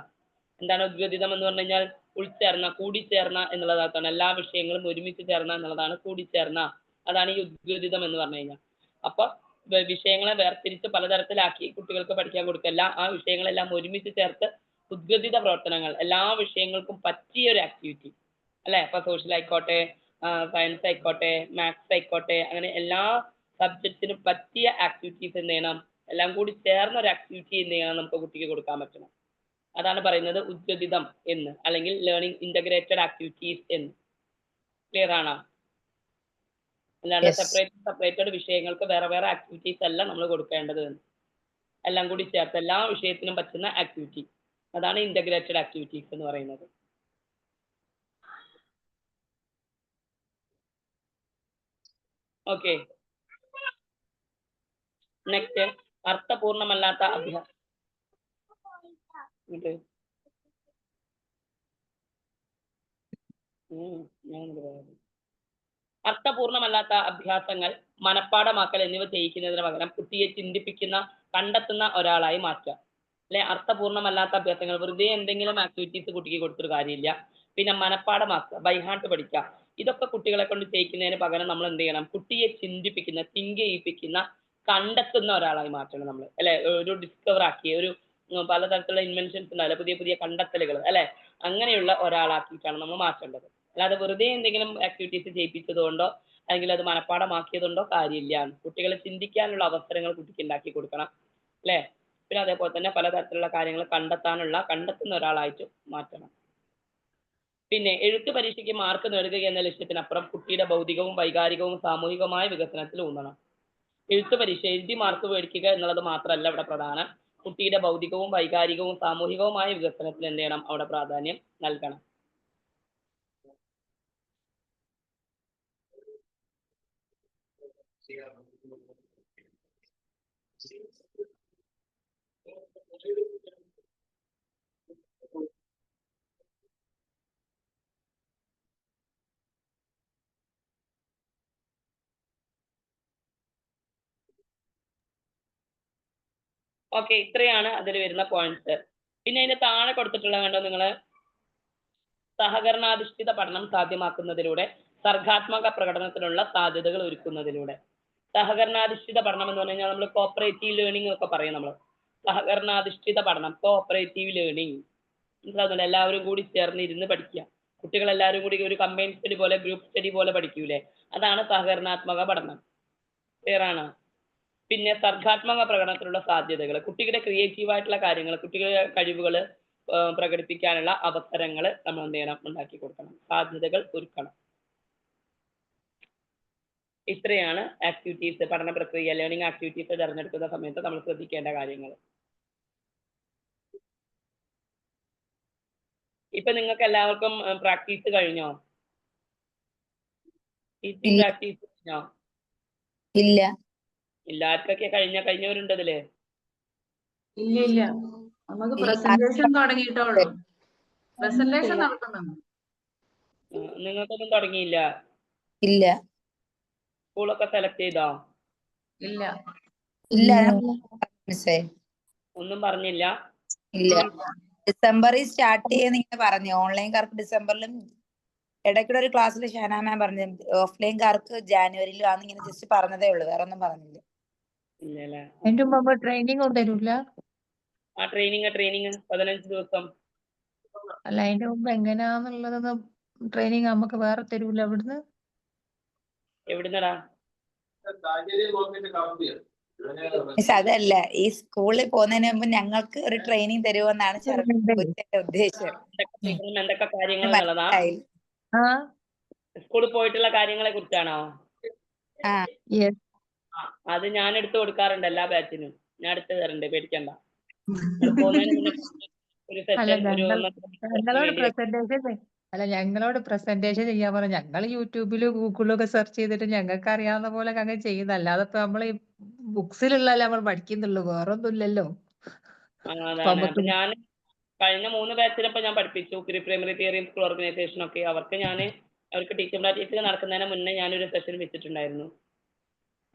എന്താണ് ഉദ്ഗതിതം എന്ന് പറഞ്ഞു കഴിഞ്ഞാൽ ഉൾച്ചേർന്ന, കൂടിച്ചേർന്ന എന്നുള്ളതാണ്. എല്ലാ വിഷയങ്ങളും ഒരുമിച്ച് ചേർന്ന എന്നുള്ളതാണ് കൂടിച്ചേർന്ന, അതാണ് ഈ ഉദ്ഗതിതം എന്ന് പറഞ്ഞു കഴിഞ്ഞാൽ. അപ്പൊ വിഷയങ്ങളെ വേർതിരിച്ച് പലതരത്തിലാക്കി കുട്ടികൾക്ക് പഠിക്കാൻ കൊടുക്കല്ല, ആ വിഷയങ്ങളെല്ലാം ഒരുമിച്ച് ചേർത്ത് ഉദ്ഗതിത പ്രവർത്തനങ്ങൾ, എല്ലാ വിഷയങ്ങൾക്കും പറ്റിയ ഒരു ആക്ടിവിറ്റി അല്ലെ. ഇപ്പൊ സോഷ്യൽ ആയിക്കോട്ടെ, സയൻസ് ആയിക്കോട്ടെ, മാത്സ് ആയിക്കോട്ടെ, അങ്ങനെ എല്ലാ സബ്ജക്റ്റിനും പറ്റിയ ആക്ടിവിറ്റീസ് എന്ത് ചെയ്യണം, എല്ലാം കൂടി ചേർന്ന ഒരു ആക്ടിവിറ്റി എന്ത് ചെയ്യണം, നമുക്ക് കുട്ടിക്ക് കൊടുക്കാൻ പറ്റണം. അതാണ് പറയുന്നത് ഉദ്ഗതിതം എന്ന്, അല്ലെങ്കിൽ ലേണിംഗ് ഇന്റഗ്രേറ്റഡ് ആക്ടിവിറ്റീസ് എന്ന്. ക്ലിയർ ആണോ? അല്ലാണ്ട് സെപ്പറേറ്റഡ് വിഷയങ്ങൾക്ക് വേറെ വേറെ ആക്ടിവിറ്റീസ് അല്ല നമ്മൾ കൊടുക്കേണ്ടത്, എല്ലാം കൂടി ചേർത്ത് എല്ലാ വിഷയത്തിനും പറ്റുന്ന ആക്ടിവിറ്റി, അതാണ് ഇന്റഗ്രേറ്റഡ് ആക്ടിവിറ്റീസ് എന്ന് പറയുന്നത്. ഓക്കെ, നെക്സ്റ്റ് അർത്ഥപൂർണമല്ലാത്ത അഭ്യാസം. അർത്ഥപൂർണമല്ലാത്ത അഭ്യാസങ്ങൾ, മനഃപ്പാഠമാക്കൽ എന്നിവ ചെയ്യിക്കുന്നതിന് പകരം കുട്ടിയെ ചിന്തിപ്പിക്കുന്ന, കണ്ടെത്തുന്ന ഒരാളായി മാറ്റുക അല്ലെ. അർത്ഥപൂർണമല്ലാത്ത അഭ്യാസങ്ങൾ, വെറുതെ എന്തെങ്കിലും ആക്ടിവിറ്റീസ് കുട്ടിക്ക് കൊടുത്തൊരു കാര്യമില്ല. പിന്നെ മനഃപ്പാഠമാക്കുക, ബൈ ഹാർട്ട് പഠിക്കുക, ഇതൊക്കെ കുട്ടികളെ കൊണ്ട് ചെയ്യിക്കുന്നതിന് പകരം നമ്മൾ എന്ത് ചെയ്യണം, കുട്ടിയെ ചിന്തിപ്പിക്കുന്ന, തിങ്ക് ചെയ്യിപ്പിക്കുന്ന, കണ്ടെത്തുന്ന ഒരാളായി മാറ്റണം നമ്മൾ അല്ലെ. ഒരു ഡിസ്കവർ ആക്കിയ ഒരു പലതരത്തിലുള്ള ഇൻവെൻഷൻസ് ഉണ്ടാവില്ല, പുതിയ പുതിയ കണ്ടെത്തലുകൾ അല്ലെ, അങ്ങനെയുള്ള ഒരാളാക്കിയിട്ടാണ് നമ്മൾ മാറ്റേണ്ടത്. അല്ലാതെ വെറുതെ എന്തെങ്കിലും ആക്ടിവിറ്റീസ് ചെയ്യിപ്പിച്ചതുകൊണ്ടോ അല്ലെങ്കിൽ അത് മനഃപ്പാഠമാക്കിയതുകൊണ്ടോ കാര്യമില്ല. കുട്ടികളെ ചിന്തിക്കാനുള്ള അവസരങ്ങൾ കുട്ടിക്ക് ഉണ്ടാക്കി കൊടുക്കണം അല്ലെ. പിന്നെ അതേപോലെ തന്നെ പലതരത്തിലുള്ള കാര്യങ്ങൾ കണ്ടെത്തുന്ന ഒരാളായിട്ട് മാറ്റണം. പിന്നെ എഴുത്ത് പരീക്ഷയ്ക്ക് മാർക്ക് നേടുക എന്ന ലക്ഷ്യത്തിനപ്പുറം കുട്ടിയുടെ ഭൗതികവും വൈകാരികവും സാമൂഹികവുമായ വികസനത്തിൽ ഊന്നണം. എഴുത്ത് പരീക്ഷ എഴുതി മാർക്ക് മേടിക്കുക എന്നുള്ളത് മാത്രമല്ല ഇവിടെ പ്രധാനം, കുട്ടിയുടെ ഭൗതികവും വൈകാരികവും സാമൂഹികവുമായ വികസനത്തിൽ എന്ത് ചെയ്യണം, അവിടെ പ്രാധാന്യം നൽകണം. ഓക്കെ, ഇത്രയാണ് അതിൽ വരുന്ന പോയിന്റ്സ്. പിന്നെ അതിന്റെ താഴെ കൊടുത്തിട്ടുള്ള കണ്ടോ നിങ്ങള്, സഹകരണാധിഷ്ഠിത പഠനം സാധ്യമാക്കുന്നതിലൂടെ സർഗാത്മക പ്രകടനത്തിനുള്ള സാധ്യതകൾ ഒരുക്കുന്നതിലൂടെ. സഹകരണാധിഷ്ഠിത പഠനം എന്ന് പറഞ്ഞു കഴിഞ്ഞാൽ നമ്മൾ കോപ്പറേറ്റീവ് ലേണിംഗ് ഒക്കെ പറയും. നമ്മൾ സഹകരണാധിഷ്ഠിത പഠനം, കോപ്പറേറ്റീവ് ലേണിംഗ്, എല്ലാവരും കൂടി ചേർന്ന് ഇരുന്ന് പഠിക്കുക. കുട്ടികൾ എല്ലാവരും കൂടി ഒരു കമ്പൈൻ സ്റ്റഡി പോലെ, ഗ്രൂപ്പ് സ്റ്റഡി പോലെ പഠിക്കൂലേ, അതാണ് സഹകരണാത്മക പഠനം. ക്ലിയർ ആണ്. പിന്നെ സർഗാത്മക പ്രകടനത്തിലുള്ള സാധ്യതകൾ, കുട്ടികളുടെ ക്രിയേറ്റീവ് ആയിട്ടുള്ള കാര്യങ്ങൾ, കുട്ടികളുടെ കഴിവുകൾ പ്രകടിപ്പിക്കാനുള്ള അവസരങ്ങൾ നമ്മൾ എന്ത് ചെയ്യണം, ഉണ്ടാക്കി കൊടുക്കണം, സാധ്യതകൾ ഒരുക്കണം. ഇത്രയാണ് ആക്ടിവിറ്റീസ്, പഠന പ്രക്രിയ ലേണിംഗ് ആക്ടിവിറ്റീസ് തിരഞ്ഞെടുക്കുന്ന സമയത്ത് നമ്മൾ ശ്രദ്ധിക്കേണ്ട കാര്യങ്ങൾ. ഇപ്പൊ നിങ്ങൾക്ക് എല്ലാവർക്കും പ്രാക്ടീസ് കഴിഞ്ഞോ? ടീച്ചിങ് പ്രാക്ടീസ് കഴിഞ്ഞോ? ഇല്ല. എല്ലാവർക്കൊക്കെ കഴിഞ്ഞവരുണ്ട് ഇതില്. ഇല്ല നമുക്ക് പ്രസന്റേഷൻ തുടങ്ങിയിട്ടുള്ളൂ. പ്രസന്റേഷൻ നടക്കുന്നുണ്ട്. നിങ്ങൾക്കൊന്നും തുടങ്ങിയില്ല? ഇല്ല. സ്കൂളൊക്കെ സെലക്ട് ചെയ്തോ? ഇല്ല. ഇല്ല മിസ്സേ. ഒന്നും പറഞ്ഞില്ല. ഇല്ല. ഡിസംബറിൽ സ്റ്റാർട്ട് ചെയ്യുന്ന ഇങ്ങനെ പറഞ്ഞു. ഓൺലൈൻകാർക്ക് ഡിസംബറിലും ഇടയ്ക്കൂടെ ഒരു ക്ലാസ്സിൽ ഷഹന മാം പറഞ്ഞു ഓഫ്ലൈൻകാർക്ക് ജാനുവരിയിലും ആന്ന് ഇങ്ങനെ ജസ്റ്റ് പറഞ്ഞതേ ഉള്ളൂ, വേറെ ഒന്നും പറഞ്ഞില്ല. ഇല്ലല്ലേ. അതിന്റെ മുമ്പ് ട്രെയിനിങ് ഒന്നും തരൂല? ആ ട്രെയിനിങ് 15 ദിവസം. അല്ല, അതിന്റെ മുമ്പ് എങ്ങനെയാന്നുള്ളതൊന്നും ട്രെയിനിങ് നമുക്ക് വേറെ തരൂല അവിടുന്ന്? എവിടുന്നടാ? മിസ് അതല്ല, ഈ സ്കൂളിൽ പോകുന്നതിന് മുമ്പ് ഞങ്ങൾക്ക് ഒരു ട്രെയിനിങ് തരുമെന്നാണ് ഉദ്ദേശം. എന്തൊക്കെ കാര്യങ്ങൾ എന്നുള്ളതാ? ആ സ്കൂളിൽ പോയിട്ടുള്ള കാര്യങ്ങളെ കുറിച്ചാണോ? യെസ്. അത് ഞാൻ എടുത്തു കൊടുക്കാറുണ്ട് എല്ലാ ബാച്ചിനും. ഞാൻ എടുത്തു തരണ്ട്, പേടിക്കണ്ട. പോകുന്നതിന് മുന്നേ ഒരു സെഷൻ ഞങ്ങളോട് പ്രസന്റേഷൻ ചെയ്യാൻ പറഞ്ഞു. ഞങ്ങൾ യൂട്യൂബിലും ഗൂഗിളിലും ഒക്കെ സെർച്ച് ചെയ്തിട്ട് ഞങ്ങൾക്ക് അറിയാവുന്ന പോലെ അങ്ങനെ ചെയ്യുന്ന, അല്ലാതെ ഇപ്പൊ നമ്മൾ ഈ ബുക്സിലുള്ളല്ലേ നമ്മൾ പഠിക്കുന്നുള്ളൂ, വേറൊന്നും ഇല്ലല്ലോ. അതാണ്. അപ്പൊ ഞാൻ കഴിഞ്ഞ 3 ബാച്ചിനൊപ്പം ഞാൻ പഠിപ്പിച്ചു pre primary theory school organisation ഒക്കെ. അവർക്ക് ടീച്ചിങ് പ്രാക്ടീസ് നടക്കുന്നതിന് മുന്നേ ഞാനൊരു സെഷൻ വെച്ചിട്ടുണ്ടായിരുന്നു.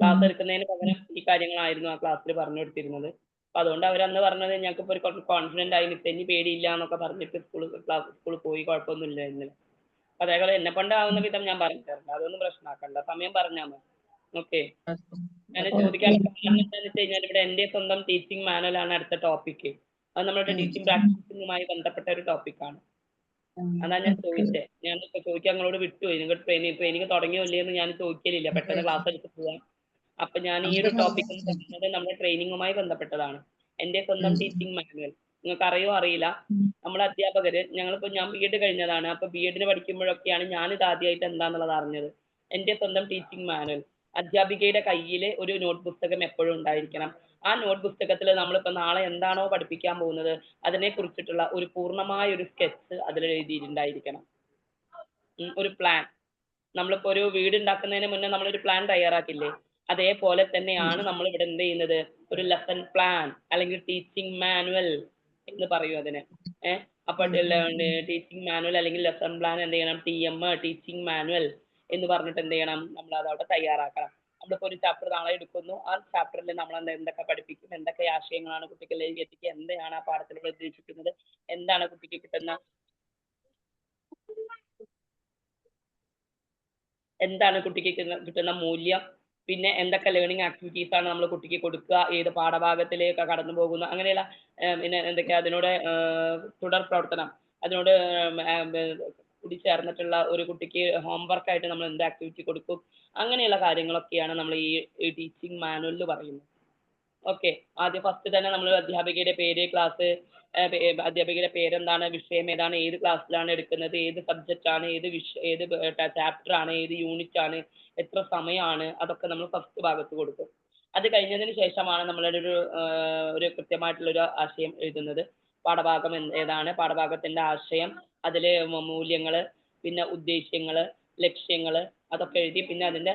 ക്ലാസ് എടുക്കുന്നതിന് പകരം ഈ കാര്യങ്ങളായിരുന്നു ആ ക്ലാസ്സിൽ പറഞ്ഞു കൊടുത്തിരുന്നത്. അപ്പൊ അതുകൊണ്ട് അവരന്ന് പറഞ്ഞത് ഞങ്ങൾക്ക് ഇപ്പോൾ കുറച്ച് കോൺഫിഡന്റ് ആയി, ഇനി പേടിയില്ല എന്നൊക്കെ പറഞ്ഞിട്ട് സ്കൂളിൽ പോയി, കുഴപ്പമൊന്നുമില്ല എന്ന്. അതേപോലെ എന്നെ കൊണ്ടാവുന്ന വിധം ഞാൻ പറഞ്ഞു തരണ്ട, അതൊന്നും പ്രശ്നമാക്കണ്ട, സമയം പറഞ്ഞാൽ മതി. ഓക്കെ. ഞാൻ ചോദിക്കാൻ കാരണം എന്താണെന്ന് വെച്ച് കഴിഞ്ഞാൽ ഇവിടെ എന്റെ സ്വന്തം ടീച്ചിങ് മാനുവൽ ആണ് അടുത്ത ടോപ്പിക്ക്. അത് നമ്മുടെ ടീച്ചിങ് പ്രാക്ടീസിങ്ങുമായി ബന്ധപ്പെട്ട ഒരു ടോപ്പിക്കാണ്. അതാ ഞാൻ ചോദിച്ചത്. ഞാൻ ചോദിക്കാൻ നിങ്ങളോട് വിട്ടുപോയി. നിങ്ങൾ ട്രെയിനിങ് തുടങ്ങിയോ ഇല്ലയെന്ന് ഞാൻ ചോദിക്കലില്ല, പെട്ടെന്ന് ക്ലാസ് എടുത്ത് പോവാം. അപ്പൊ ഞാൻ ഈ ഒരു ടോപ്പിക് എന്ന് പറയുന്നത് നമ്മുടെ ട്രെയിനിങ്ങുമായി ബന്ധപ്പെട്ടതാണ്. എന്റെ സ്വന്തം ടീച്ചിങ് മാനുവൽ. നിങ്ങൾക്ക് അറിയോ അറിയില്ല, നമ്മുടെ അധ്യാപകര്, ഞാൻ BEd കഴിഞ്ഞതാണ്. അപ്പൊ BEdന് പഠിക്കുമ്പോഴൊക്കെയാണ് ഞാനിത് ആദ്യമായിട്ട് എന്താന്നുള്ളത് അറിഞ്ഞത്. എന്റെ സ്വന്തം ടീച്ചിങ് മാനുവൽ, അധ്യാപികയുടെ കയ്യിൽ ഒരു നോട്ട് പുസ്തകം എപ്പോഴും ഉണ്ടായിരിക്കണം. ആ നോട്ട് പുസ്തകത്തിൽ നമ്മളിപ്പോ നാളെ എന്താണോ പഠിപ്പിക്കാൻ പോകുന്നത് അതിനെ കുറിച്ചിട്ടുള്ള ഒരു പൂർണ്ണമായ ഒരു സ്കെച്ച് അതിൽ എഴുതിയിട്ടുണ്ടായിരിക്കണം. ഒരു പ്ലാൻ. നമ്മളിപ്പോ ഒരു വീട് ഉണ്ടാക്കുന്നതിന് മുന്നേ നമ്മളൊരു പ്ലാൻ തയ്യാറാക്കില്ലേ, അതേപോലെ തന്നെയാണ് നമ്മൾ ഇവിടെ എന്ത് ചെയ്യുന്നത്, ഒരു ലെസൺ പ്ലാൻ അല്ലെങ്കിൽ ടീച്ചിങ് മാനുവൽ എന്ന് പറയും അതിന്. അപ്പൊ ടീച്ചിങ് മാനുവൽ അല്ലെങ്കിൽ ലെസൺ പ്ലാൻ എന്ത് ചെയ്യണം, TM ടീച്ചിങ് മാനുവൽ എന്ന് പറഞ്ഞിട്ട് എന്ത് ചെയ്യണം, നമ്മൾ അതവിടെ തയ്യാറാക്കണം. നമ്മളിപ്പോ ഒരു ചാപ്റ്റർ നാളെ എടുക്കുന്നു, ആ ചാപ്റ്ററിൽ നമ്മൾ എന്തൊക്കെ പഠിപ്പിക്കും, എന്തൊക്കെ ആശയങ്ങളാണ് കുട്ടികളിലേക്ക് എത്തിക്കുക, എന്താണ് ആ പാഠത്തിലൂടെ ഉദ്ദേശിക്കുന്നത്, എന്താണ് കുട്ടിക്ക് കിട്ടുന്ന മൂല്യം, പിന്നെ എന്തൊക്കെ ലേണിംഗ് ആക്ടിവിറ്റീസ് ആണ് നമ്മൾ കുട്ടിക്ക് കൊടുക്കുക, ഏത് പാഠഭാഗത്തിലേക്ക് കടന്നു പോകുന്നു, അങ്ങനെയുള്ള പിന്നെ എന്തൊക്കെയാ അതിനോട് തുടർ പ്രവർത്തനം, അതിനോട് കൂടി ചേർന്നിട്ടുള്ള ഒരു കുട്ടിക്ക് ഹോംവർക്ക് ആയിട്ട് നമ്മൾ എന്ത് ആക്ടിവിറ്റി കൊടുക്കും, അങ്ങനെയുള്ള കാര്യങ്ങളൊക്കെയാണ് നമ്മൾ ഈ ടീച്ചിങ് മാനുവലിൽ പറയുന്നത്. ഓക്കെ. ആദ്യം ഫസ്റ്റ് തന്നെ നമ്മൾ അധ്യാപികയുടെ പേര്, ക്ലാസ്, അധ്യാപികയുടെ പേരെന്താണ്, വിഷയം ഏതാണ്, ഏത് ക്ലാസ്സിലാണ് എടുക്കുന്നത്, ഏത് സബ്ജക്റ്റ് ആണ്, ഏത് ചാപ്റ്റർ ആണ്, ഏത് യൂണിറ്റ് ആണ്, എത്ര സമയമാണ്, അതൊക്കെ നമ്മൾ ഫസ്റ്റ് ഭാഗത്ത് കൊടുക്കും. അത് കഴിഞ്ഞതിന് ശേഷമാണ് നമ്മളുടെ ഒരു കൃത്യമായിട്ടുള്ള ഒരു ആശയം എഴുതുന്നത്. പാഠഭാഗം ഏതാണ്, പാഠഭാഗത്തിന്റെ ആശയം, അതിലെ മൂല്യങ്ങള്, പിന്നെ ഉദ്ദേശ്യങ്ങള്, ലക്ഷ്യങ്ങള്, അതൊക്കെ എഴുതി പിന്നെ അതിന്റെ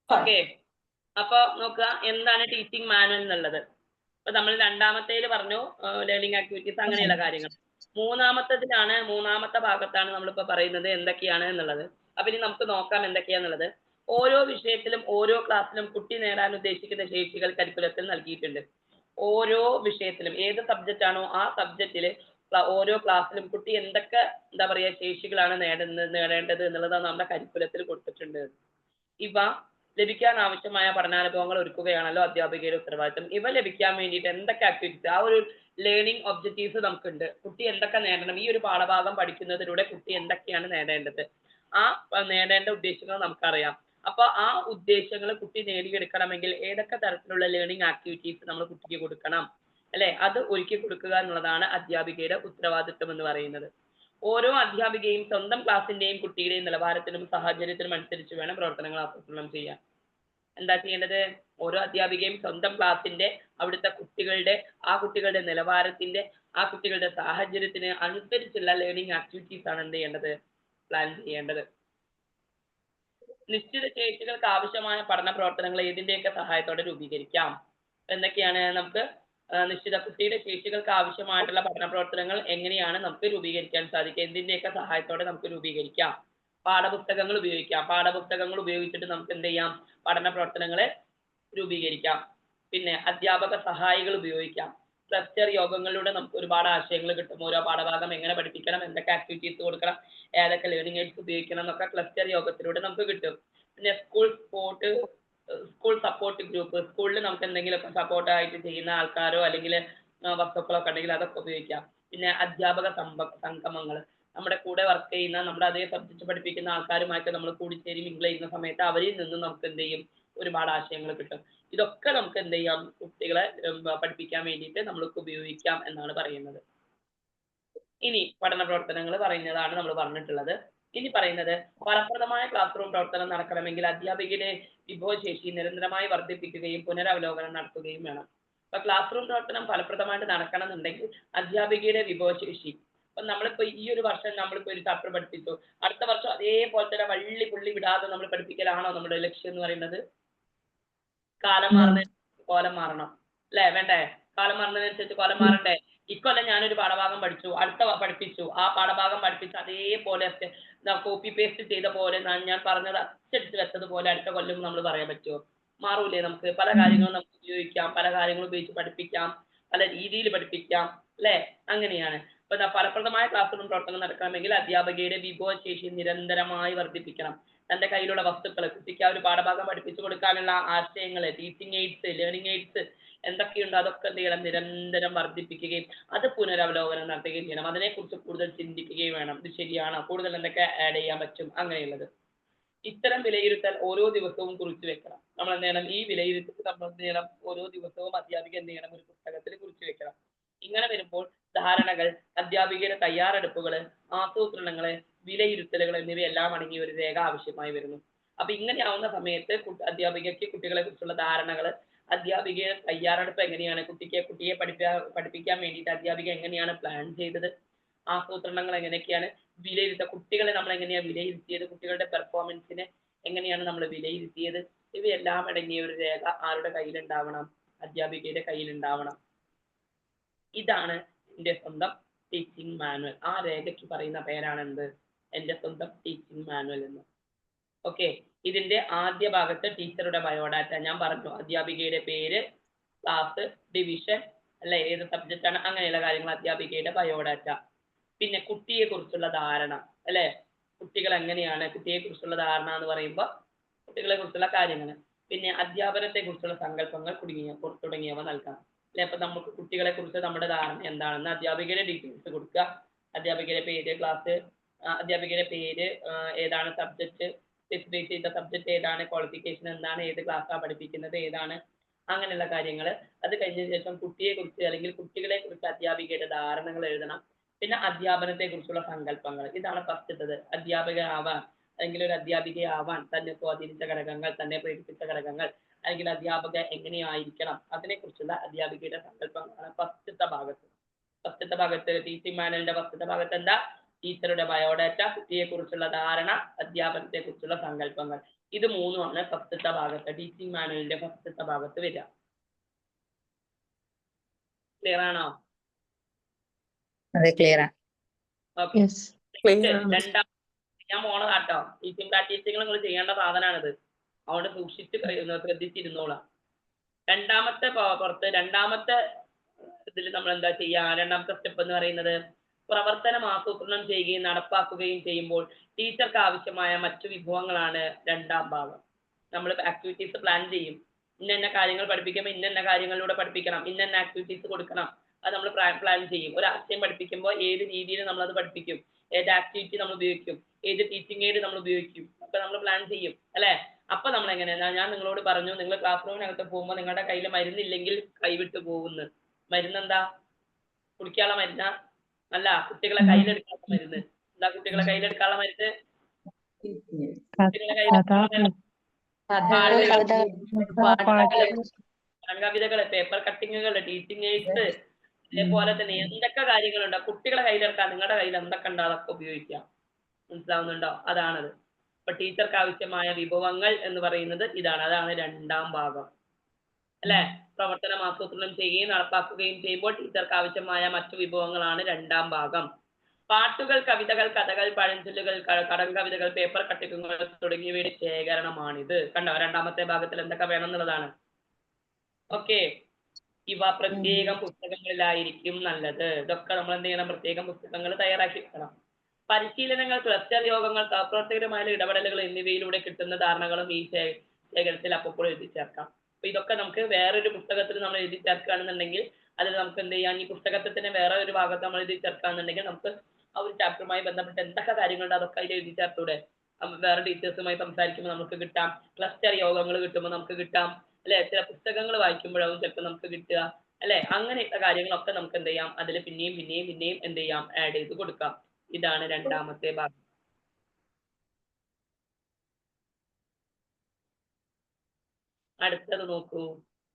ഓക്കെ. അപ്പൊ നോക്കുക എന്താണ് ടീച്ചിങ് മാനുവൽ എന്നുള്ളത്. അപ്പൊ നമ്മൾ രണ്ടാമത്തേല് പറഞ്ഞു ലേണിംഗ് ആക്ടിവിറ്റീസ് അങ്ങനെയുള്ള കാര്യങ്ങൾ. മൂന്നാമത്തെ ഭാഗത്താണ് നമ്മളിപ്പോ പറയുന്നത് എന്തൊക്കെയാണ് എന്നുള്ളത്. അപ്പൊ ഇനി നമുക്ക് നോക്കാം എന്തൊക്കെയാന്നുള്ളത്. ഓരോ വിഷയത്തിലും ഓരോ ക്ലാസ്സിലും കുട്ടി നേടാൻ ഉദ്ദേശിക്കുന്ന ശേഷികൾ കരിക്കുലത്തിൽ നൽകിയിട്ടുണ്ട്. ഓരോ വിഷയത്തിലും ഏത് സബ്ജക്റ്റ് ആണോ ആ സബ്ജക്റ്റില് ഓരോ ക്ലാസ്സിലും കുട്ടി എന്തൊക്കെ എന്താ പറയാ ശേഷികളാണ് നേടേണ്ടത് എന്നുള്ളത് നമ്മുടെ കരിക്കുലത്തിൽ കൊടുത്തിട്ടുണ്ട്. ഇവ ലഭിക്കാൻ ആവശ്യമായ പഠനാനുഭവങ്ങൾ ഒരുക്കുകയാണല്ലോ അധ്യാപികയുടെ ഉത്തരവാദിത്തം. ഇവ ലഭിക്കാൻ വേണ്ടിയിട്ട് എന്തൊക്കെ ആക്ടിവിറ്റീസ്, ആ ഒരു ലേണിംഗ് ഒബ്ജക്റ്റീവ്സ് നമുക്കുണ്ട്. കുട്ടി എന്തൊക്കെ നേടണം, ഈ ഒരു പാഠഭാഗം പഠിക്കുന്നതിലൂടെ കുട്ടി എന്തൊക്കെയാണ് നേടേണ്ടത്, ആ നേടേണ്ട ഉദ്ദേശങ്ങൾ നമുക്കറിയാം. അപ്പൊ ആ ഉദ്ദേശങ്ങൾ കുട്ടി നേടിയെടുക്കണമെങ്കിൽ ഏതൊക്കെ തരത്തിലുള്ള ലേണിംഗ് ആക്ടിവിറ്റീസ് നമ്മൾ കുട്ടിക്ക് കൊടുക്കണം അല്ലെ, അത് ഒരുക്കി കൊടുക്കുക എന്നുള്ളതാണ് അധ്യാപികയുടെ ഉത്തരവാദിത്വം എന്ന് പറയുന്നത്. ഓരോ അധ്യാപികയും സ്വന്തം ക്ലാസ്സിന്റെയും കുട്ടിയുടെയും നിലവാരത്തിനും സാഹചര്യത്തിനും അനുസരിച്ച് വേണം പ്രവർത്തനങ്ങൾ ആസൂത്രണം ചെയ്യാൻ. എന്താ ചെയ്യേണ്ടത്? ഓരോ അധ്യാപികയും സ്വന്തം ക്ലാസ്സിന്റെ അവിടുത്തെ ആ കുട്ടികളുടെ നിലവാരത്തിന്റെ, ആ കുട്ടികളുടെ സാഹചര്യത്തിന് അനുസരിച്ചുള്ള ലേണിംഗ് ആക്ടിവിറ്റീസ് ആണ് എന്ത് ചെയ്യേണ്ടത്, പ്ലാൻ ചെയ്യേണ്ടത്. നിശ്ചിത ശേഷികൾക്ക് ആവശ്യമായ പഠന പ്രവർത്തനങ്ങൾ ഏതിന്റെയൊക്കെ സഹായത്തോടെ രൂപീകരിക്കാം? എന്തൊക്കെയാണ് നമുക്ക് കുട്ടിയുടെ ശേഷികൾക്ക് ആവശ്യമായിട്ടുള്ള പഠന പ്രവർത്തനങ്ങൾ എങ്ങനെയാണ് നമുക്ക് രൂപീകരിക്കാൻ സാധിക്കുക? എന്തിന്റെയൊക്കെ സഹായത്തോടെ നമുക്ക് രൂപീകരിക്കാം? പാഠപുസ്തകങ്ങൾ ഉപയോഗിക്കാം. പാഠപുസ്തകങ്ങൾ ഉപയോഗിച്ചിട്ട് നമുക്ക് എന്ത് ചെയ്യാം? പഠന പ്രവർത്തനങ്ങളെ രൂപീകരിക്കാം. പിന്നെ അധ്യാപക സഹായികൾ ഉപയോഗിക്കാം. ക്ലസ്റ്റർ യോഗങ്ങളിലൂടെ നമുക്ക് ഒരുപാട് ആശയങ്ങൾ കിട്ടും. ഓരോ പാഠഭാഗം എങ്ങനെ പഠിപ്പിക്കണം, എന്തൊക്കെ ആക്ടിവിറ്റീസ് കൊടുക്കണം, ഏതൊക്കെ ലേണിംഗ് എയ്ഡ്സ് ഉപയോഗിക്കണം എന്നൊക്കെ ക്ലസ്റ്റർ യോഗത്തിലൂടെ നമുക്ക് കിട്ടും. പിന്നെ സ്കൂൾ സപ്പോർട്ട് ഗ്രൂപ്പ്, സ്കൂളിൽ നമുക്ക് എന്തെങ്കിലുമൊക്കെ സപ്പോർട്ട് ആയിട്ട് ചെയ്യുന്ന ആൾക്കാരോ അല്ലെങ്കിൽ വസ്തുക്കളൊക്കെ ഉണ്ടെങ്കിൽ അതൊക്കെ ഉപയോഗിക്കാം. പിന്നെ അധ്യാപക സംഗമങ്ങൾ, നമ്മുടെ കൂടെ വർക്ക് ചെയ്യുന്ന, നമ്മുടെ അതേ സബ്ജക്ട് പഠിപ്പിക്കുന്ന ആൾക്കാരുമായിട്ട് നമ്മൾ കൂടിച്ചേരി മിങ്കിൾ ചെയ്യുന്ന സമയത്ത് അവരിൽ നിന്ന് നമുക്ക് എന്ത് ചെയ്യും, ഒരുപാട് ആശയങ്ങൾ കിട്ടും. ഇതൊക്കെ നമുക്ക് എന്ത് ചെയ്യാം, കുട്ടികളെ പഠിപ്പിക്കാൻ വേണ്ടിയിട്ട് നമ്മൾക്ക് ഉപയോഗിക്കാം എന്നാണ് പറയുന്നത്. ഇനി പഠന പ്രവർത്തനങ്ങൾ പറയുന്നതാണ് നമ്മൾ പറഞ്ഞിട്ടുള്ളത്. ഇനി പറയുന്നത് ഫലപ്രദമായ ക്ലാസ് റൂം പ്രവർത്തനം നടക്കണമെങ്കിൽ അധ്യാപികയുടെ വിഭവശേഷി നിരന്തരമായി വർദ്ധിപ്പിക്കുകയും പുനരവലോകനം നടത്തുകയും വേണം. അപ്പൊ ക്ലാസ് റൂം പ്രവർത്തനം ഫലപ്രദമായിട്ട് നടക്കണം എന്നുണ്ടെങ്കിൽ അധ്യാപികയുടെ വിഭവശേഷി, അപ്പൊ നമ്മളിപ്പോ ഈ ഒരു വർഷം നമ്മളിപ്പോ ഒരു ചാപ്റ്റർ പഠിപ്പിച്ചു, അടുത്ത വർഷം അതേപോലെ തന്നെ വള്ളി പുള്ളി വിടാതെ നമ്മൾ പഠിപ്പിക്കലാണോ നമ്മുടെ ലക്ഷ്യം എന്ന് പറയുന്നത്? കാലം മാറുന്ന കോലം മാറണം അല്ലെ, വേണ്ടേ? കാലം മാറുന്നതിനനുസരിച്ച് കോലം മാറണ്ടേ? ഇക്കൊല്ലം ഞാനൊരു പാഠഭാഗം പഠിപ്പിച്ചു, ആ പാഠഭാഗം പഠിപ്പിച്ച് അതേപോലെ കോപ്പി പേസ്റ്റ് ചെയ്ത പോലെ ഞാൻ പറഞ്ഞത് അച്ചടിച്ച് വെച്ചതുപോലെ അടുത്ത കൊല്ലം നമ്മൾ പറയാൻ പറ്റുമോ? മാറൂലേ? നമുക്ക് പല കാര്യങ്ങളും നമുക്ക് ഉപയോഗിക്കാം, പല കാര്യങ്ങളും ഉപയോഗിച്ച് പഠിപ്പിക്കാം, പല രീതിയിൽ പഠിപ്പിക്കാം അല്ലെ? അങ്ങനെയാണ്. അപ്പൊ ഫലപ്രദമായ ക്ലാസ് റൂം പ്രവർത്തനം നടക്കണമെങ്കിൽ അധ്യാപകയുടെ വിഭവശേഷി നിരന്തരമായി വർദ്ധിപ്പിക്കണം. തന്റെ കയ്യിലുള്ള വസ്തുക്കൾ, കുട്ടിക്ക് ആ ഒരു പാഠഭാഗം പഠിപ്പിച്ചു കൊടുക്കാനുള്ള ആശയങ്ങൾ, ടീച്ചിങ് എയ്ഡ്സ്, ലേണിംഗ് എയ്ഡ്സ് എന്തൊക്കെയുണ്ടോ അതൊക്കെ എന്ത് ചെയ്യണം, നിരന്തരം വർദ്ധിപ്പിക്കുകയും അത് പുനരവലോകനം നടത്തുകയും ചെയ്യണം. അതിനെക്കുറിച്ച് കൂടുതൽ ചിന്തിക്കുകയും വേണം. ഇത് ശരിയാണോ, കൂടുതൽ എന്തൊക്കെ ആഡ് ചെയ്യാൻ പറ്റും, അങ്ങനെയുള്ളത്. ഇത്തരം വിലയിരുത്തൽ ഓരോ ദിവസവും കുറിച്ച് വെക്കണം. നമ്മൾ എന്ത് ചെയ്യണം, ഈ വിലയിരുത്തൽ നമ്മൾ എന്ത് ചെയ്യണം, ഓരോ ദിവസവും അധ്യാപിക എന്ത് ചെയ്യണം, ഒരു പുസ്തകത്തിൽ കുറിച്ച് വെക്കണം. ഇങ്ങനെ വരുമ്പോൾ ധാരണകൾ, അധ്യാപികയുടെ തയ്യാറെടുപ്പുകൾ, ആസൂത്രണങ്ങള്, വിലയിരുത്തലുകൾ എന്നിവയെല്ലാം അടങ്ങിയ ഒരു രേഖ ആവശ്യമായി വരുന്നു. അപ്പൊ ഇങ്ങനെയാവുന്ന സമയത്ത് അധ്യാപികയ്ക്ക് കുട്ടികളെ കുറിച്ചുള്ള ധാരണകൾ, അധ്യാപികയുടെ തയ്യാറെടുപ്പ് എങ്ങനെയാണ്, കുട്ടിയെ പഠിപ്പിക്കാൻ വേണ്ടിയിട്ട് അധ്യാപിക എങ്ങനെയാണ് പ്ലാൻ ചെയ്തത്, ആസൂത്രണങ്ങൾ എങ്ങനെയൊക്കെയാണ്, കുട്ടികളെ നമ്മൾ എങ്ങനെയാണ് വിലയിരുത്തിയത്, കുട്ടികളുടെ പെർഫോമൻസിനെ എങ്ങനെയാണ് നമ്മൾ വിലയിരുത്തിയത്, ഇവയെല്ലാം അടങ്ങിയ ഒരു രേഖ ആരുടെ കയ്യിലുണ്ടാവണം, അധ്യാപികയുടെ കയ്യിലുണ്ടാവണം. ഇതാണ് എൻ്റെ സ്വന്തം ടീച്ചിങ് മാനുവൽ. ആ രേഖയ്ക്ക് പറയുന്ന പേരാണ് എന്ത്, എൻ്റെ സ്വന്തം ടീച്ചിങ് മാനുവൽ എന്ന്. ഓക്കെ, ഇതിന്റെ ആദ്യ ഭാഗത്ത് ടീച്ചറുടെ ബയോഡാറ്റ ഞാൻ പറഞ്ഞു, അധ്യാപികയുടെ പേര്, ക്ലാസ്, ഡിവിഷൻ അല്ലെ, ഏത് സബ്ജക്റ്റ് ആണ്, അങ്ങനെയുള്ള കാര്യങ്ങൾ, അധ്യാപികയുടെ ബയോഡാറ്റ. പിന്നെ കുട്ടിയെ കുറിച്ചുള്ള ധാരണ അല്ലെ, കുട്ടികൾ എങ്ങനെയാണ്, കുട്ടിയെ കുറിച്ചുള്ള ധാരണ എന്ന് പറയുമ്പോൾ കുട്ടികളെ കുറിച്ചുള്ള കാര്യങ്ങൾ. പിന്നെ അധ്യാപനത്തെ കുറിച്ചുള്ള സങ്കല്പങ്ങൾ തുടങ്ങിയവ നൽകാം അല്ലെ. അപ്പൊ നമുക്ക് കുട്ടികളെ കുറിച്ച് നമ്മുടെ ധാരണ എന്താണെന്ന് അധ്യാപികയുടെ ഡീറ്റെയിൽസ് കൊടുക്കുക. അധ്യാപികയുടെ പേര്, ക്ലാസ്, അധ്യാപികയുടെ പേര്, ഏതാണ് സബ്ജക്ട്, സ്പെസിഫൈ ചെയ്ത സബ്ജക്ട് ഏതാണ്, ക്വാളിഫിക്കേഷൻ എന്താണ്, ഏത് ക്ലാസ്സാണ് പഠിപ്പിക്കുന്നത്, ഏതാണ്, അങ്ങനെയുള്ള കാര്യങ്ങൾ. അത് കഴിഞ്ഞതിന് ശേഷം കുട്ടിയെ കുറിച്ച് അല്ലെങ്കിൽ കുട്ടികളെ കുറിച്ച് അധ്യാപികയുടെ ധാരണകൾ എഴുതണം. പിന്നെ അധ്യാപനത്തെ കുറിച്ചുള്ള സങ്കല്പങ്ങൾ, ഇതാണ് ഫസ്റ്റത്തത്. അധ്യാപകനാവാൻ അല്ലെങ്കിൽ ഒരു അധ്യാപികയാവാൻ തന്നെ സ്വാധീനിച്ച ഘടകങ്ങൾ, തന്നെ പ്രേരിപ്പിച്ച ഘടകങ്ങൾ, അല്ലെങ്കിൽ അധ്യാപക എങ്ങനെയായിരിക്കണം, അതിനെക്കുറിച്ചുള്ള അധ്യാപികയുടെ സങ്കല്പങ്ങളാണ് ഫസ്റ്റത്തെ ഭാഗത്ത്. ടീച്ചിങ് മാനുവലിന്റെ ഫസ്റ്റത്തെ ഭാഗത്ത് എന്താ, ടീച്ചറുടെ ബയോഡാറ്റ, കുട്ടിയെ കുറിച്ചുള്ള ധാരണ, അധ്യാപനത്തെ കുറിച്ചുള്ള സങ്കല്പങ്ങൾ. ഇത് മൂന്നുമാണ് ഫസ്റ്റത്തെ ഭാഗത്ത്, ടീച്ചിങ് മാനുവലിന്റെ ഫസ്റ്റത്തെ ഭാഗത്ത് വരിക. ക്ലിയർ ആണോ? അതെ, ക്ലിയർ ആണ്. ഓക്കെ. യെസ്. രണ്ടാം ഞാൻ പോണതാട്ടോ. ടീച്ചിങ് പ്രാക്ടീസിങ് നിങ്ങൾ ചെയ്യേണ്ട സാധനമാണിത്. അതുകൊണ്ട് സൂക്ഷിച്ച് ശ്രദ്ധിച്ചിരുന്നോളാം. രണ്ടാമത്തെ പുറത്ത് രണ്ടാമത്തെ ഇതിൽ നമ്മൾ എന്താ ചെയ്യാ? രണ്ടാമത്തെ സ്റ്റെപ്പ് എന്ന് പറയുന്നത് പ്രവർത്തനം ആസൂത്രണം ചെയ്യുകയും നടപ്പാക്കുകയും ചെയ്യുമ്പോൾ ടീച്ചർക്ക് ആവശ്യമായ മറ്റു വിഭവങ്ങളാണ് രണ്ടാം ഭാഗം. നമ്മൾ ആക്ടിവിറ്റീസ് പ്ലാൻ ചെയ്യും. ഇന്ന കാര്യങ്ങൾ പഠിപ്പിക്കുമ്പോൾ ഇന്ന കാര്യങ്ങളിലൂടെ പഠിപ്പിക്കണം, ഇന്ന ആക്ടിവിറ്റീസ് കൊടുക്കണം, അത് നമ്മൾ പ്ലാൻ ചെയ്യും. ഒരു ആശയം പഠിപ്പിക്കുമ്പോൾ ഏത് രീതിയിൽ നമ്മൾ അത് പഠിപ്പിക്കും, ഏത് ആക്ടിവിറ്റി നമ്മൾ ഉപയോഗിക്കും, ഏത് ടീച്ചിങ് എയ്ഡ് നമ്മൾ ഉപയോഗിക്കും, അപ്പൊ നമ്മൾ പ്ലാൻ ചെയ്യും അല്ലെ. അപ്പൊ നമ്മൾ എങ്ങനെയാ, ഞാൻ നിങ്ങളോട് പറഞ്ഞു, നിങ്ങൾ ക്ലാസ് റൂമിനകത്ത് പോകുമ്പോൾ നിങ്ങളുടെ കയ്യിൽ മരുന്നില്ലെങ്കിൽ കൈവിട്ട് പോകുന്നു. മരുന്നെന്താ? കുടിക്കാനുള്ള മരുന്നാ? അല്ല, കുട്ടികളെ കയ്യിലെടുക്കാനുള്ള മരുന്ന്. എന്താ കുട്ടികളെ കയ്യിലെടുക്കാനുള്ള മരുന്ന്? കുട്ടികളെ കയ്യിലെടുക്കാനുള്ള കവിതകള്, പേപ്പർ കട്ടിങ്ങുകള്, ടീച്ചിങ് എയ്ഡ്സ്, അതേപോലെ തന്നെ എന്തൊക്കെ കാര്യങ്ങളുണ്ടോ കുട്ടികളെ കയ്യിലെടുക്കാൻ, നിങ്ങളുടെ കയ്യിൽ എന്തൊക്കെ ഉണ്ടോ അതൊക്കെ ഉപയോഗിക്കാം. മനസ്സിലാവുന്നുണ്ടോ? അതാണത്. അപ്പൊ ടീച്ചർക്ക് ആവശ്യമായ വിഭവങ്ങൾ എന്ന് പറയുന്നത് ഇതാണ്. അതാണ് രണ്ടാം ഭാഗം അല്ലെ. പ്രവർത്തനം ആസൂത്രണം ചെയ്യുകയും നടപ്പാക്കുകയും ചെയ്യുമ്പോൾ ടീച്ചർക്ക് ആവശ്യമായ മറ്റു വിഭവങ്ങളാണ് രണ്ടാം ഭാഗം. പാട്ടുകൾ, കവിതകൾ, കഥകൾ, പഴഞ്ചൊല്ലുകൾ, കടങ്കവിതകൾ, പേപ്പർ കട്ടിങ്ങുകൾ തുടങ്ങിയവയുടെ ശേഖരണമാണിത്. കണ്ടോ? രണ്ടാമത്തെ ഭാഗത്തിൽ എന്തൊക്കെ വേണം എന്നുള്ളതാണ്. ഓക്കെ. ഇവ പ്രത്യേകം പുസ്തകങ്ങളിലായിരിക്കും നല്ലത്. ഇതൊക്കെ നമ്മൾ എന്ത് ചെയ്യണം? പ്രത്യേകം പുസ്തകങ്ങൾ തയ്യാറാക്കി വെക്കണം. പരിശീലനങ്ങൾ, ക്ലസ്റ്റർ യോഗങ്ങൾ, സഹപ്രവർത്തകരുമായ ഇടപെടലുകൾ എന്നിവയിലൂടെ കിട്ടുന്ന ധാരണകളും ഈ ശേഖരത്തിൽ അപ്പോൾ എഴുതി ചേർക്കാം. അപ്പൊ ഇതൊക്കെ നമുക്ക് വേറൊരു പുസ്തകത്തിൽ നമ്മൾ എഴുതി ചേർക്കുകയാണെന്നുണ്ടെങ്കിൽ അതിൽ നമുക്ക് എന്ത് ചെയ്യാം? ഈ പുസ്തകത്തിന് വേറെ ഒരു ഭാഗത്ത് നമ്മൾ എഴുതി ചേർക്കുകയാണെന്നുണ്ടെങ്കിൽ നമുക്ക് ആ ഒരു ചാപ്റ്ററുമായി ബന്ധപ്പെട്ട് എന്തൊക്കെ കാര്യങ്ങളുണ്ട് അതൊക്കെ അതിൽ എഴുതി ചേർത്തൂടെ? വേറെ ടീച്ചേഴ്സുമായി സംസാരിക്കുമ്പോൾ നമുക്ക് കിട്ടാം, ക്ലസ്റ്റർ യോഗങ്ങൾ കിട്ടുമ്പോൾ നമുക്ക് കിട്ടാം അല്ലെ, ചില പുസ്തകങ്ങൾ വായിക്കുമ്പോഴാവും ചിലപ്പോൾ നമുക്ക് കിട്ടുക അല്ലെ. അങ്ങനെയുള്ള കാര്യങ്ങളൊക്കെ നമുക്ക് എന്ത് ചെയ്യാം? അതിൽ പിന്നെയും പിന്നെയും പിന്നെയും എന്ത് ചെയ്യാം? ആഡ് ചെയ്ത് കൊടുക്കാം. ഇതാണ് രണ്ടാമത്തെ ഭാഗം. അടുത്തത് നോക്കൂ.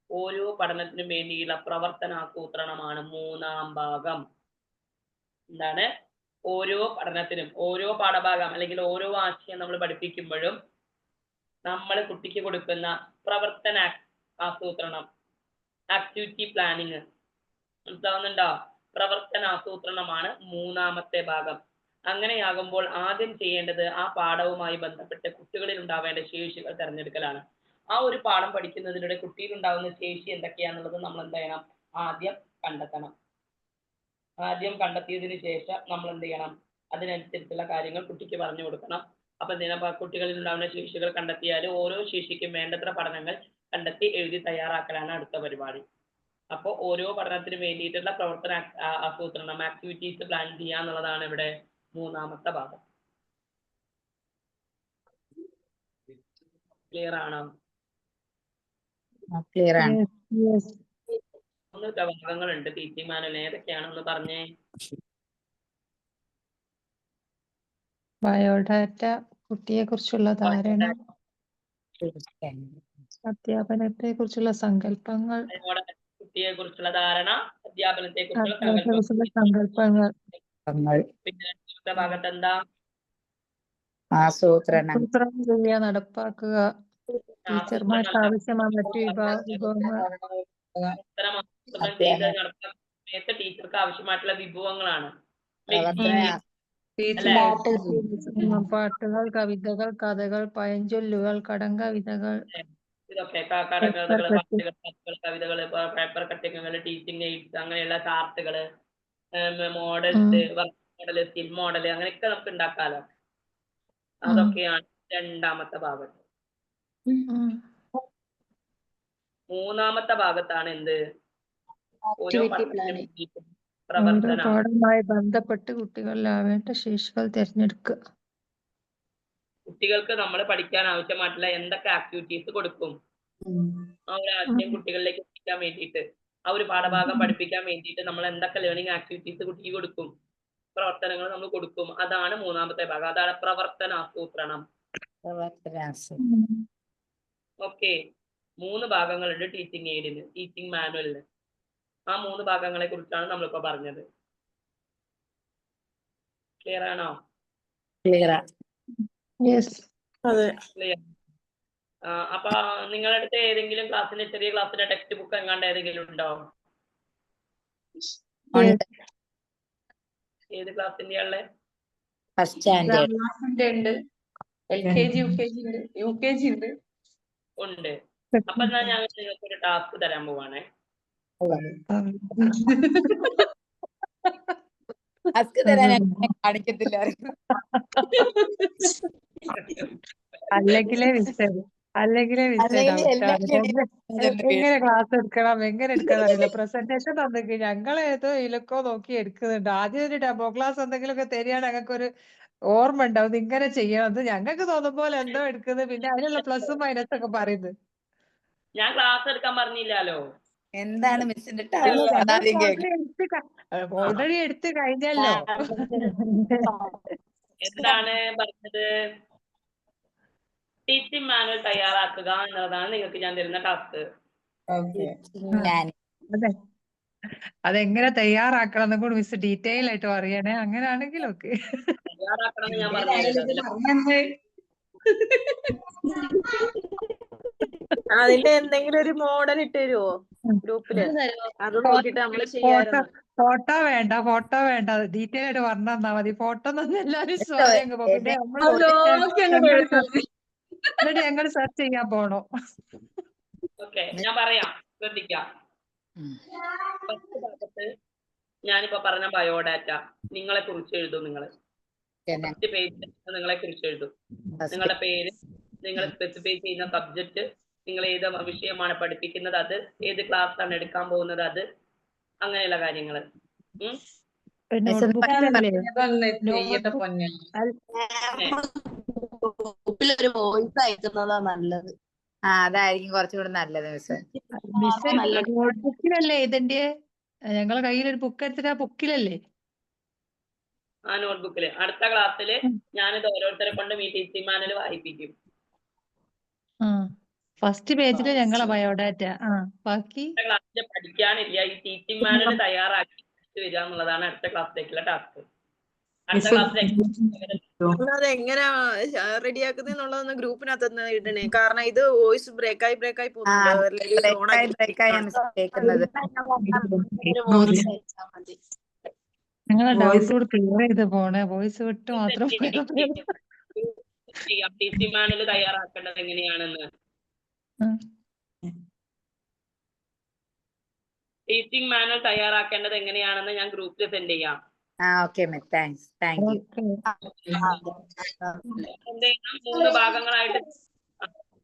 ഓരോ പഠനത്തിനും വേണ്ടിയുള്ള പ്രവർത്തനാസൂത്രണമാണ് മൂന്നാം ഭാഗം. എന്താണ്? ഓരോ പഠനത്തിനും, ഓരോ പാഠഭാഗം അല്ലെങ്കിൽ ഓരോ ആശയം നമ്മൾ പഠിപ്പിക്കുമ്പോഴും നമ്മൾ കുട്ടിക്ക് കൊടുക്കുന്ന പ്രവർത്തന ആസൂത്രണം, ആക്ടിവിറ്റി പ്ലാനിങ്, മനസ്സിലാവുന്നുണ്ടോ? പ്രവർത്തനാസൂത്രണമാണ് മൂന്നാമത്തെ ഭാഗം. അങ്ങനെയാകുമ്പോൾ ആദ്യം ചെയ്യേണ്ടത് ആ പാഠവുമായി ബന്ധപ്പെട്ട് കുട്ടികളിൽ ഉണ്ടാവേണ്ട ശേഷികൾ തിരഞ്ഞെടുക്കലാണ്. ആ ഒരു പാഠം പഠിക്കുന്നതിലൂടെ കുട്ടിയിൽ ഉണ്ടാകുന്ന ശേഷി എന്തൊക്കെയാണെന്നുള്ളത് നമ്മൾ എന്ത് ചെയ്യണം? ആദ്യം കണ്ടെത്തണം. ആദ്യം കണ്ടെത്തിയതിനു ശേഷം നമ്മൾ എന്ത് ചെയ്യണം? അതിനനുസരിച്ചുള്ള കാര്യങ്ങൾ കുട്ടിക്ക് പറഞ്ഞു കൊടുക്കണം. അപ്പൊ കുട്ടികളിൽ ഉണ്ടാകുന്ന ശേഷികൾ കണ്ടെത്തിയാൽ ഓരോ ശേഷിക്കും വേണ്ടത്ര പഠനങ്ങൾ കണ്ടെത്തി എഴുതി തയ്യാറാക്കലാണ് അടുത്ത പരിപാടി. അപ്പോൾ ഓരോ പഠനത്തിനും വേണ്ടിയിട്ടുള്ള പ്രവർത്തന ആസൂത്രണം, ആക്ടിവിറ്റീസ് പ്ലാൻ ചെയ്യുക എന്നുള്ളതാണ് ഇവിടെ മൂന്നാമത്തെ ഭാഗം. ക്ലിയർ ആണോ? ക്ലിയർ ആണ്. മൂന്ന് ഭാഗങ്ങളുണ്ട് ടീച്ചിങ് മാനുവൽ. ഏതൊക്കെയാണെന്ന് പറഞ്ഞേ. ബയോഡാറ്റ, കുട്ടിയെ കുറിച്ചുള്ള ധാരണ, അധ്യാപനത്തെ കുറിച്ചുള്ള സങ്കല്പങ്ങൾ, കുട്ടിയെ കുറിച്ചുള്ള ധാരണ, അധ്യാപനത്തെ കുറിച്ചുള്ള സങ്കല്പങ്ങൾ, പിന്നെ രണ്ടാമത്തെ ഭാഗത്ത് എന്താ? ആസൂത്രണം ചെയ്യുക, നടപ്പാക്കുക, ടീച്ചർമാർക്ക് ആവശ്യമായ മറ്റു വിഭവങ്ങൾ, സമയത്ത് ടീച്ചർക്ക് ആവശ്യമായിട്ടുള്ള വിഭവങ്ങളാണ്. പാട്ടുകൾ, കവിതകൾ, കഥകൾ, പഴഞ്ചൊല്ലുകൾ, കടങ്കവിതകൾ, ഇതൊക്കെ കടങ്കഥകള്, പാട്ടുകൾ, കവിതകള്, പേപ്പർ കട്ടിങ്ങുകൾ, ടീച്ചിങ് എയ്ഡ്സ്, അങ്ങനെയുള്ള ചാർട്ടുകള്, models, work model, skill model, അങ്ങനെയൊക്കെ നമുക്ക് ഉണ്ടാക്കാലോ. അതൊക്കെയാണ് രണ്ടാമത്തെ ഭാഗത്ത്. മൂന്നാമത്തെ ഭാഗത്താണ് എന്ത്? ഓരോ പാഠവുമായി ബന്ധപ്പെട്ട് കുട്ടികളിലാവേണ്ട ശേഷികൾ തിരഞ്ഞെടുക്കുക. കുട്ടികൾക്ക് നമ്മൾ പഠിക്കാൻ ആവശ്യമായിട്ടുള്ള എന്തൊക്കെ ആക്ടിവിറ്റീസ് കൊടുക്കും, ആ ഒരു ആശയം കുട്ടികളിലേക്ക് എത്തിക്കാൻ വേണ്ടിയിട്ട്, ആ ഒരു പാഠഭാഗം പഠിപ്പിക്കാൻ വേണ്ടിയിട്ട് നമ്മൾ എന്തൊക്കെ ലേണിംഗ് ആക്ടിവിറ്റീസ് കുട്ടിക്ക് കൊടുക്കും, പ്രവർത്തനങ്ങൾ നമ്മൾ കൊടുക്കും. അതാണ് മൂന്നാമത്തെ ഭാഗം. അതാണ് പ്രവർത്തനാസൂത്രണം. ഓക്കെ. 3 ഭാഗങ്ങളുണ്ട് ടീച്ചിങ് എയ്ഡിന്, ടീച്ചിങ് മാനുവലിന്. ആ 3 ഭാഗങ്ങളെ കുറിച്ചാണ് നമ്മളിപ്പോ പറഞ്ഞത്. ക്ലിയർ ആണോ? ക്ലിയർ. ക്ലിയർ. അപ്പൊ നിങ്ങളുടെ അടുത്ത് ഏതെങ്കിലും ക്ലാസ്സിന്റെ ചെറിയ ക്ലാസ്സിന്റെ ടെക്സ്റ്റ് ബുക്ക് എങ്ങാണ്ട് ഏതെങ്കിലും ഉണ്ടോ? ഏത് ക്ലാസ്സിന്റെ ഉള്ളത്? ഫസ്റ്റ് സ്റ്റാൻഡേർഡ് ക്ലാസ്സിന്റെ ഉണ്ട്, LKG UKG ഉണ്ട്, UKG ഉണ്ട്. ഉണ്ട്. അപ്പൊ എന്നാ ഞാൻ നിങ്ങൾക്ക് ഒരു ടാസ്ക് തരാൻ പോവാണേ. ടാസ്ക് തരാൻ ഞാൻ കാണിക്കത്തില്ല. അല്ലെങ്കിലേ വിഷയം എങ്ങനെ ക്ലാസ് എടുക്കണം എങ്ങനെ എടുക്കണം അറിയില്ല. പ്രസന്റേഷൻ തന്നിക്ക് ഞങ്ങൾ ഏതോ ഇതിലൊക്കെ നോക്കി എടുക്കുന്നുണ്ട്. ആദ്യം ഒരു ഡെമോ ക്ലാസ് എന്തെങ്കിലുമൊക്കെ തരികയാണ് ഞങ്ങൾക്ക് ഒരു ഓർമ്മ ഉണ്ടാവും ഇങ്ങനെ ചെയ്യണം. അത് ഞങ്ങൾക്ക് തോന്നും പോലെ എന്തോ എടുക്കുന്നത്, പിന്നെ അതിനുള്ള പ്ലസും മൈനസും ഒക്കെ പറയുന്നത്. ഞാൻ ക്ലാസ് എടുക്കാൻ പറഞ്ഞില്ലല്ലോ. എന്താണ് മിസ്സിന്റെ അല്ല ടാസ്ക് ഞങ്ങൾ ആദ്യം കേൾക്കാം. ഓൾറെഡി എടുത്ത് കഴിഞ്ഞല്ലോ. എന്താണ് പറഞ്ഞത്? ടീച്ചിങ് മാനുവൽ തയ്യാറാക്കുക എന്നുള്ളതാണ് നിങ്ങൾക്ക് ഞാൻ തരുന്ന ടാസ്ക്. അതെ, അതെങ്ങനെ തയ്യാറാക്കണം എന്നും കൂടി മിസ് ഡീറ്റെയിൽ ആയിട്ട് പറയണേ. അങ്ങനെയാണെങ്കിൽ ഓക്കെ. തയ്യാറാക്കണം എന്ന് ഞാൻ പറഞ്ഞു. അതിന്റെ എന്തെങ്കിലും ഒരു മോഡൽ ഇട്ട് തരുവോ ഗ്രൂപ്പില്? അത് നോക്കിട്ട് നമ്മള് ചെയ്യാറുണ്ട്. ഫോട്ടോ വേണ്ട, ഡീറ്റെയിൽ ആയിട്ട് പറഞ്ഞു തന്നാ മതി. ഫോട്ടോ ഒന്നും എല്ലാരും സ്വയം അങ്ങ് പോകും. പിന്നെ എന്നിട്ട് ഞങ്ങൾ സെർച്ച് ചെയ്യാൻ പോണോ? ഓക്കെ, ഞാൻ പറയാം, ശ്രദ്ധിക്കാം. ഫസ്റ്റ് ഭാഗത്ത് ഞാനിപ്പോ പറഞ്ഞ ബയോഡാറ്റ നിങ്ങളെ കുറിച്ച് എഴുതും. നിങ്ങൾ ഫസ്റ്റ് പേജ് നിങ്ങളെ കുറിച്ച് എഴുതും. നിങ്ങളുടെ പേര്, നിങ്ങൾ സ്പെസിഫൈ ചെയ്യുന്ന സബ്ജക്ട്, നിങ്ങൾ ഏത് വിഷയമാണ് പഠിപ്പിക്കുന്നത്, അത് ഏത് ക്ലാസ് ആണ് എടുക്കാൻ പോകുന്നത്, അത് അങ്ങനെയുള്ള കാര്യങ്ങള്. ഗ്രൂപ്പിലൊരു വോയിസ് അയക്കുന്നതാ നല്ലത്. അതായിരിക്കും കുറച്ചുകൂടെ നല്ലത് മിസ്. നോട്ട്ബുക്കിലല്ലേ ഇതിന്റെ? ഞങ്ങളെ കയ്യിലൊരു ബുക്ക് എടുത്തിട്ട് ആ ബുക്കിലല്ലേ? ആ നോട്ട്ബുക്കില്. അടുത്ത ക്ലാസ്സില് ഞാനിത് ഓരോരുത്തരെ കൊണ്ട് ഈ ടീച്ചിങ് മാനുവൽ വായിപ്പിക്കും. ഫസ്റ്റ് പേജില് ഞങ്ങളെ ബയോഡാറ്റ. ബാക്കി ക്ലാസ്സിൽ പഠിക്കാനില്ല, ഈ ടീച്ചിങ് മാനുവൽ തയ്യാറാക്കി വരിക എന്നുള്ളതാണ് അടുത്ത ക്ലാസ്സിലേക്കുള്ള ടാസ്ക്. അടുത്ത ക്ലാസ്സിലേക്ക് അതെങ്ങനെയാ റെഡിയാക്കുന്നുള്ളതൊന്ന് ഗ്രൂപ്പിനകത്ത് ഇടണേ. കാരണം ഇത് വോയിസ് ബ്രേക്കായി പോകുന്നുണ്ട്. ഞങ്ങളെ ഡൗട്ട് കൂടെ ക്ലിയർ ചെയ്ത് പോണേ. വോയിസ് വിട്ട് മാത്രം ടീച്ചിങ് മാനുവൽ തയ്യാറാക്കേണ്ടത് എങ്ങനെയാണെന്ന്. ടീച്ചിങ് മാനുവൽ തയ്യാറാക്കേണ്ടത് എങ്ങനെയാണെന്ന് ഞാൻ ഗ്രൂപ്പിൽ സെൻഡ് ചെയ്യാം.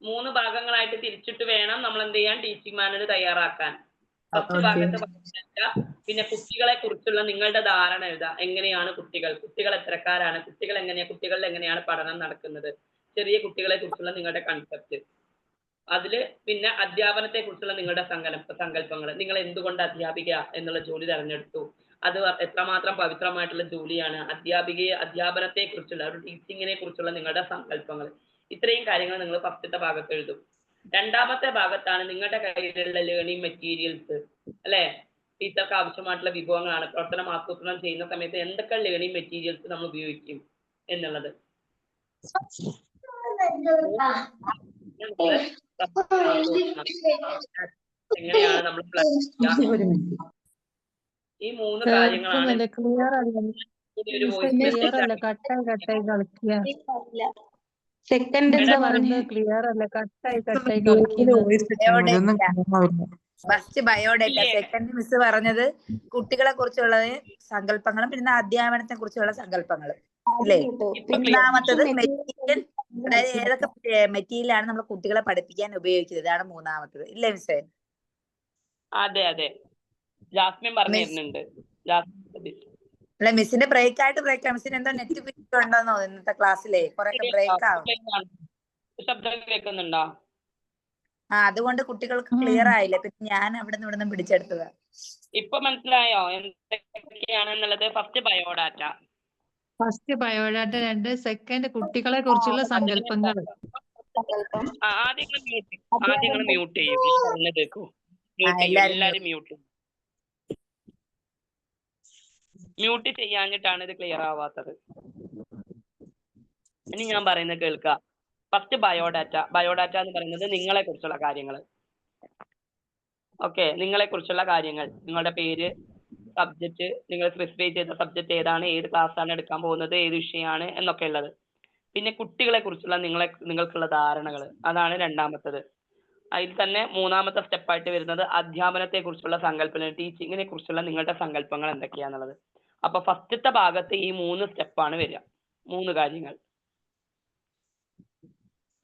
മൂന്ന് ഭാഗങ്ങളായിട്ട് തിരിച്ചിട്ട് വേണം നമ്മൾ എന്ത് ചെയ്യാൻ, ടീച്ചിങ് മാനുവൽ തയ്യാറാക്കാൻ. ഫസ്റ്റ് ഭാഗത്ത് പിന്നെ കുട്ടികളെ കുറിച്ചുള്ള നിങ്ങളുടെ ധാരണ എഴുതാം. എങ്ങനെയാണ് കുട്ടികൾ എത്രക്കാരാണ്, കുട്ടികളിൽ എങ്ങനെയാണ് പഠനം നടക്കുന്നത്, ചെറിയ കുട്ടികളെ കുറിച്ചുള്ള നിങ്ങളുടെ കൺസെപ്റ്റ്. അതില് പിന്നെ അധ്യാപനത്തെ കുറിച്ചുള്ള നിങ്ങളുടെ സങ്കല്പങ്ങൾ. നിങ്ങൾ എന്തുകൊണ്ട് അധ്യാപിക എന്നുള്ള ജോലി തെരഞ്ഞെടുത്തു, അത് എത്രമാത്രം പവിത്രമായിട്ടുള്ള ജോലിയാണ്, അധ്യാപനത്തെ കുറിച്ചുള്ള ഒരു ടീച്ചിങ്ങിനെ കുറിച്ചുള്ള നിങ്ങളുടെ സങ്കല്പങ്ങൾ. ഇത്രയും കാര്യങ്ങൾ നിങ്ങൾ ഫസ്റ്റത്തെ ഭാഗത്ത് എഴുതും. രണ്ടാമത്തെ ഭാഗത്താണ് നിങ്ങളുടെ കയ്യിലുള്ള ലേണിംഗ് മെറ്റീരിയൽസ്, അല്ലെ? ടീച്ചർക്ക് ആവശ്യമായിട്ടുള്ള വിഭവങ്ങളാണ്. പ്രവർത്തനം ആസൂത്രണം ചെയ്യുന്ന സമയത്ത് എന്തൊക്കെ ലേണിംഗ് മെറ്റീരിയൽസ് നമ്മൾ ഉപയോഗിക്കും എന്നുള്ളത്. എങ്ങനെയാണ് നമ്മൾ ഈ മൂന്ന് കാര്യങ്ങളാണ്. ക്ലിയർ അല്ല, കട്ടായി കളിക്കുക. സെക്കൻഡ് ക്ലിയർ അല്ല, കട്ടായി കളിക്കുന്നു. ഫസ്റ്റ് ബയോഡേറ്റ, സെക്കൻഡ് മിസ് പറഞ്ഞത് കുട്ടികളെ കുറിച്ചുള്ള സങ്കല്പങ്ങളും പിന്നെ അധ്യാപനത്തെ കുറിച്ചുള്ള സങ്കല്പങ്ങളും അല്ലേ? മൂന്നാമത്തത് മെറ്റീരിയൽ, അതായത് ഏതൊക്കെ മെറ്റീരിയലാണ് നമ്മൾ കുട്ടികളെ പഠിപ്പിക്കാൻ ഉപയോഗിക്കുന്നത്, ഇതാണ് മൂന്നാമത്തത്, ഇല്ലേ മിസ്സേ? അതെ, ജാസ്മിൻ പറഞ്ഞു തരുന്നുണ്ട്. അല്ല, മിസ്സിന്റെ ബ്രേക്ക് ആയിട്ട് മിസ്സിന് എന്തോ നെറ്റ് ഫീച്ചർ ഉണ്ടോന്നോ ഇന്നത്തെ ക്ലാസ്സിലെ കുറെ ബ്രേക്ക് ആവും. ശബ്ദം കേൾക്കുന്നുണ്ടോ? അതുകൊണ്ട് കുട്ടികൾക്ക് ക്ലിയർ ആയില്ല. പിന്നെ ഞാൻ അവിടെ നിന്ന് ഇവിടെ നിന്ന് പിടിച്ചെടുത്തതാ. ഇപ്പൊ മനസ്സിലായോ എന്തൊക്കെയാണെന്നുള്ളത്? ഫസ്റ്റ് ബയോഡാറ്റ, 2 സെക്കൻഡ് കുട്ടികളെ കുറിച്ചുള്ള സങ്കല്പങ്ങൾ. ആദ്യം മ്യൂട്ട് ചെയ്യും. എല്ലാരും മ്യൂട്ട് ചെയ്യാഞ്ഞിട്ടാണ് ഇത് ക്ലിയർ ആവാത്തത്. ഇനി ഞാൻ പറയുന്നത് കേൾക്കുക. ഫസ്റ്റ് ബയോഡാറ്റ എന്ന് പറയുന്നത് നിങ്ങളെ കുറിച്ചുള്ള കാര്യങ്ങൾ. ഓക്കെ, നിങ്ങളെ കുറിച്ചുള്ള കാര്യങ്ങൾ, നിങ്ങളുടെ പേര്, സബ്ജക്റ്റ് നിങ്ങൾ സ്പെസിഫൈ ചെയ്ത സബ്ജക്റ്റ് ഏതാണ്, ഏത് ക്ലാസ്സാണ് എടുക്കാൻ പോകുന്നത്, ഏത് വിഷയമാണ് എന്നൊക്കെ ഉള്ളത്. പിന്നെ കുട്ടികളെ കുറിച്ചുള്ള നിങ്ങൾക്കുള്ള ധാരണകൾ, അതാണ് രണ്ടാമത്തത്. അതിൽ തന്നെ മൂന്നാമത്തെ സ്റ്റെപ്പായിട്ട് വരുന്നത് അധ്യാപനത്തെ കുറിച്ചുള്ള സങ്കല്പന, ടീച്ചിങ്ങിനെ കുറിച്ചുള്ള നിങ്ങളുടെ സങ്കല്പങ്ങൾ എന്തൊക്കെയാന്നുള്ളത്. അപ്പൊ ഫസ്റ്റത്തെ ഭാഗത്ത് ഈ 3 സ്റ്റെപ്പാണ് വരിക, 3 കാര്യങ്ങൾ.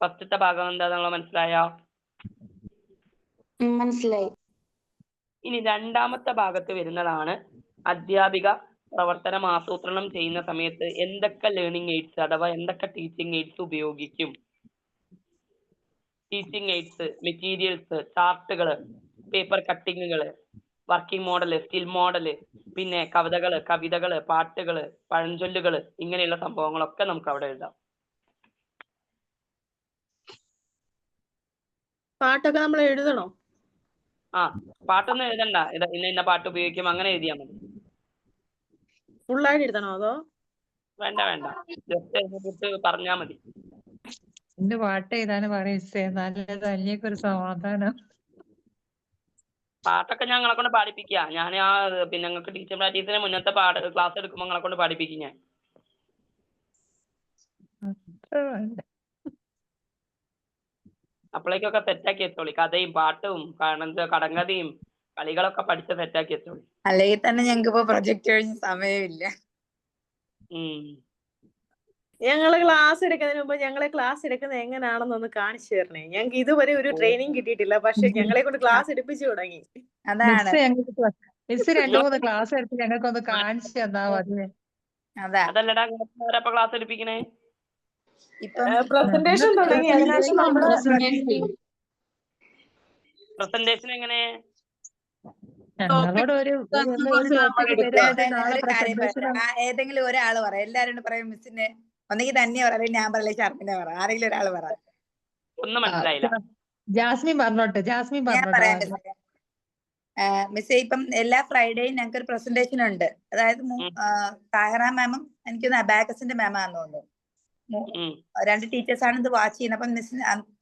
ഫസ്റ്റത്തെ ഭാഗം എന്താണെന്നുള്ള മനസ്സിലായോ? മനസ്സിലായി. ഇനി രണ്ടാമത്തെ ഭാഗത്ത് വരുന്നതാണ് അധ്യാപിക പ്രവർത്തനം ആസൂത്രണം ചെയ്യുന്ന സമയത്ത് എന്തൊക്കെ ലേണിംഗ് എയ്ഡ്സ് അഥവാ എന്തൊക്കെ ടീച്ചിങ് എയ്ഡ്സ് ഉപയോഗിക്കും. ടീച്ചിങ് എയ്ഡ്സ്, മെറ്റീരിയൽസ്, ചാർട്ടുകൾ, പേപ്പർ കട്ടിങ്ങുകൾ, വർക്കിംഗ് മോഡല്, സ്കിൽ മോഡല്, പിന്നെ കവിതകള്, പാട്ടുകള്, പഴഞ്ചൊല്ലുകള്, ഇങ്ങനെയുള്ള സംഭവങ്ങളൊക്കെ നമുക്ക് അവിടെ എഴുതാം. പാട്ടൊക്കെ നമ്മൾ എഴുതണോ? പാട്ടൊന്നും എഴുതണ്ട, ഇന്ന പാട്ട് ഉപയോഗിക്കും അങ്ങനെ എഴുതിയാൽ മതി. ഫുള്ളായിട്ട് എഴുതണോ അതോ? വേണ്ട, ജസ്റ്റ് എഴുതിട്ട് പറഞ്ഞാൽ മതി. എന്റെ പാട്ട് എഴുതാനും പറയും നല്ലത്, അല്ലേക്ക് ഒരു സമാധാനം. പാട്ടൊക്കെ ഞങ്ങളെ കൊണ്ട് പാടിപ്പിക്കുക. ഞാൻ പിന്നെ ഞങ്ങൾക്ക് ടീച്ചർ പ്രാക്ടീസിന് മുന്നത്തെ ക്ലാസ് എടുക്കുമ്പോൾ ഞങ്ങളെ കൊണ്ട് പാടിപ്പിക്കും ഞാൻ. അപ്പോഴേക്കൊക്കെ സെറ്റാക്കി വെച്ചോളി. കഥയും പാട്ടും കടങ്കഥയും കളികളൊക്കെ പഠിച്ച് സെറ്റാക്കി വെച്ചോളി. അല്ലെങ്കിൽ തന്നെ ഞങ്ങൾക്ക് ഇപ്പൊ പ്രൊജക്ട് കഴിഞ്ഞ സമയമില്ല. ഞങ്ങള് ക്ലാസ് എടുക്കുന്നതിന് മുമ്പ് ഞങ്ങളെ ക്ലാസ് എടുക്കുന്നത് എങ്ങനെയാണെന്നൊന്ന് കാണിച്ചു തരണേ. ഞങ്ങൾക്ക് ഇതുവരെ ഒരു ട്രെയിനിങ് കിട്ടിയിട്ടില്ല, പക്ഷെ ഞങ്ങളെ കൊണ്ട് ക്ലാസ് എടുപ്പിച്ചു തുടങ്ങി. അതാണ് മിസ് 2-3 ക്ലാസ് എടുത്ത് ഞങ്ങൾക്കൊന്ന് കാണിച്ചു തന്നാ മതി. അതല്ലടാ ക്ലാസ് എടുപ്പിക്കണേ. ഇപ്പം പ്രസന്റേഷൻ തുടങ്ങി, അതിനുശേഷം നമ്മള് പ്രസന്റേഷൻ എങ്ങനെ? ഞങ്ങളോട് ഒരു ടോപ്പിക് ഒരു കാര്യം പറയാം. ഏതെങ്കിലും ഒരാള് പറ, എല്ലാരും പറയും മിസ്സിന് ഒന്നെങ്കിൽ തന്നെ പറ, അല്ലെങ്കിൽ ഞാൻ പറയില്ല, ഷർമിനെ പറ, ആരെങ്കിലും ഒരാള് പറ. ഒന്നും മനസ്സിലായില്ല. ജാസ്മിൻ പറഞ്ഞോട്ടെ. ഞാൻ പറയാം മിസ്സേ. ഇപ്പം എല്ലാ ഫ്രൈഡേയും ഞങ്ങൾക്ക് ഒരു പ്രസന്റേഷൻ ഉണ്ട്. അതായത് താഹിറ മാമും എനിക്കൊന്ന് അബാക്കസിന്റെ മാമാന്ന് തോന്നുന്നു, 2 ടീച്ചേഴ്സാണ് ഇത് വാച്ച് ചെയ്യുന്നത്. അപ്പം മിസ്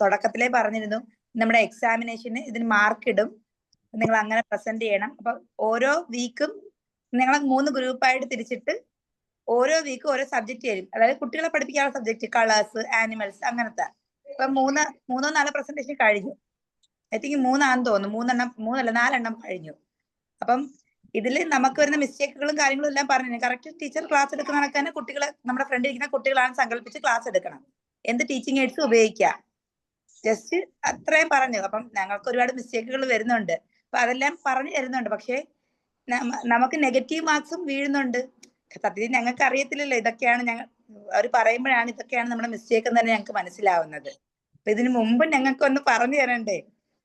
തുടക്കത്തിലേ പറഞ്ഞിരുന്നു നമ്മുടെ എക്സാമിനേഷന് ഇതിന് മാർക്ക് ഇടും, നിങ്ങൾ അങ്ങനെ പ്രസന്റ് ചെയ്യണം. അപ്പൊ ഓരോ വീക്കും നിങ്ങളെ 3 ഗ്രൂപ്പായിട്ട് തിരിച്ചിട്ട് ഓരോ വീക്കും ഓരോ സബ്ജക്ട് തരും. അതായത് കുട്ടികളെ പഠിപ്പിക്കാനുള്ള സബ്ജക്ട്, കളേഴ്സ്, ആനിമൽസ്, അങ്ങനത്തെ. ഇപ്പൊ 3-4 പ്രസന്റേഷൻ കഴിഞ്ഞു. ഐ തിങ്ക് 3 തോന്നുന്നു, 4 കഴിഞ്ഞു. അപ്പം ഇതിൽ നമുക്ക് വരുന്ന മിസ്റ്റേക്കുകളും കാര്യങ്ങളും എല്ലാം പറഞ്ഞു. കറക്റ്റ് ടീച്ചർ ക്ലാസ് എടുക്കുന്ന കണക്കാണ് കുട്ടികളെ, നമ്മുടെ ഫ്രണ്ട് ഇരിക്കുന്ന കുട്ടികളാണ് സങ്കല്പിച്ച് ക്ലാസ് എടുക്കണം. എന്ത് ടീച്ചിങ് എയ്ഡ്സ് ഉപയോഗിക്കാം, ജസ്റ്റ് അത്രയും പറഞ്ഞു. അപ്പം ഞങ്ങൾക്ക് ഒരുപാട് മിസ്റ്റേക്കുകൾ വരുന്നുണ്ട്, അപ്പൊ അതെല്ലാം പറഞ്ഞു തരുന്നുണ്ട്. പക്ഷെ നമുക്ക് നെഗറ്റീവ് മാർക്സും വീഴുന്നുണ്ട്. സത്യത്തിൽ ഞങ്ങൾക്ക് അറിയത്തില്ലല്ലോ ഇതൊക്കെയാണ്, അവർ പറയുമ്പോഴാണ് ഇതൊക്കെയാണ് നമ്മുടെ മിസ്റ്റേക്ക് എന്ന് തന്നെ ഞങ്ങൾക്ക് മനസ്സിലാവുന്നത്. അപ്പൊ ഇതിനു മുമ്പ് ഞങ്ങൾക്ക് ഒന്ന് പറഞ്ഞു തരണ്ടേ,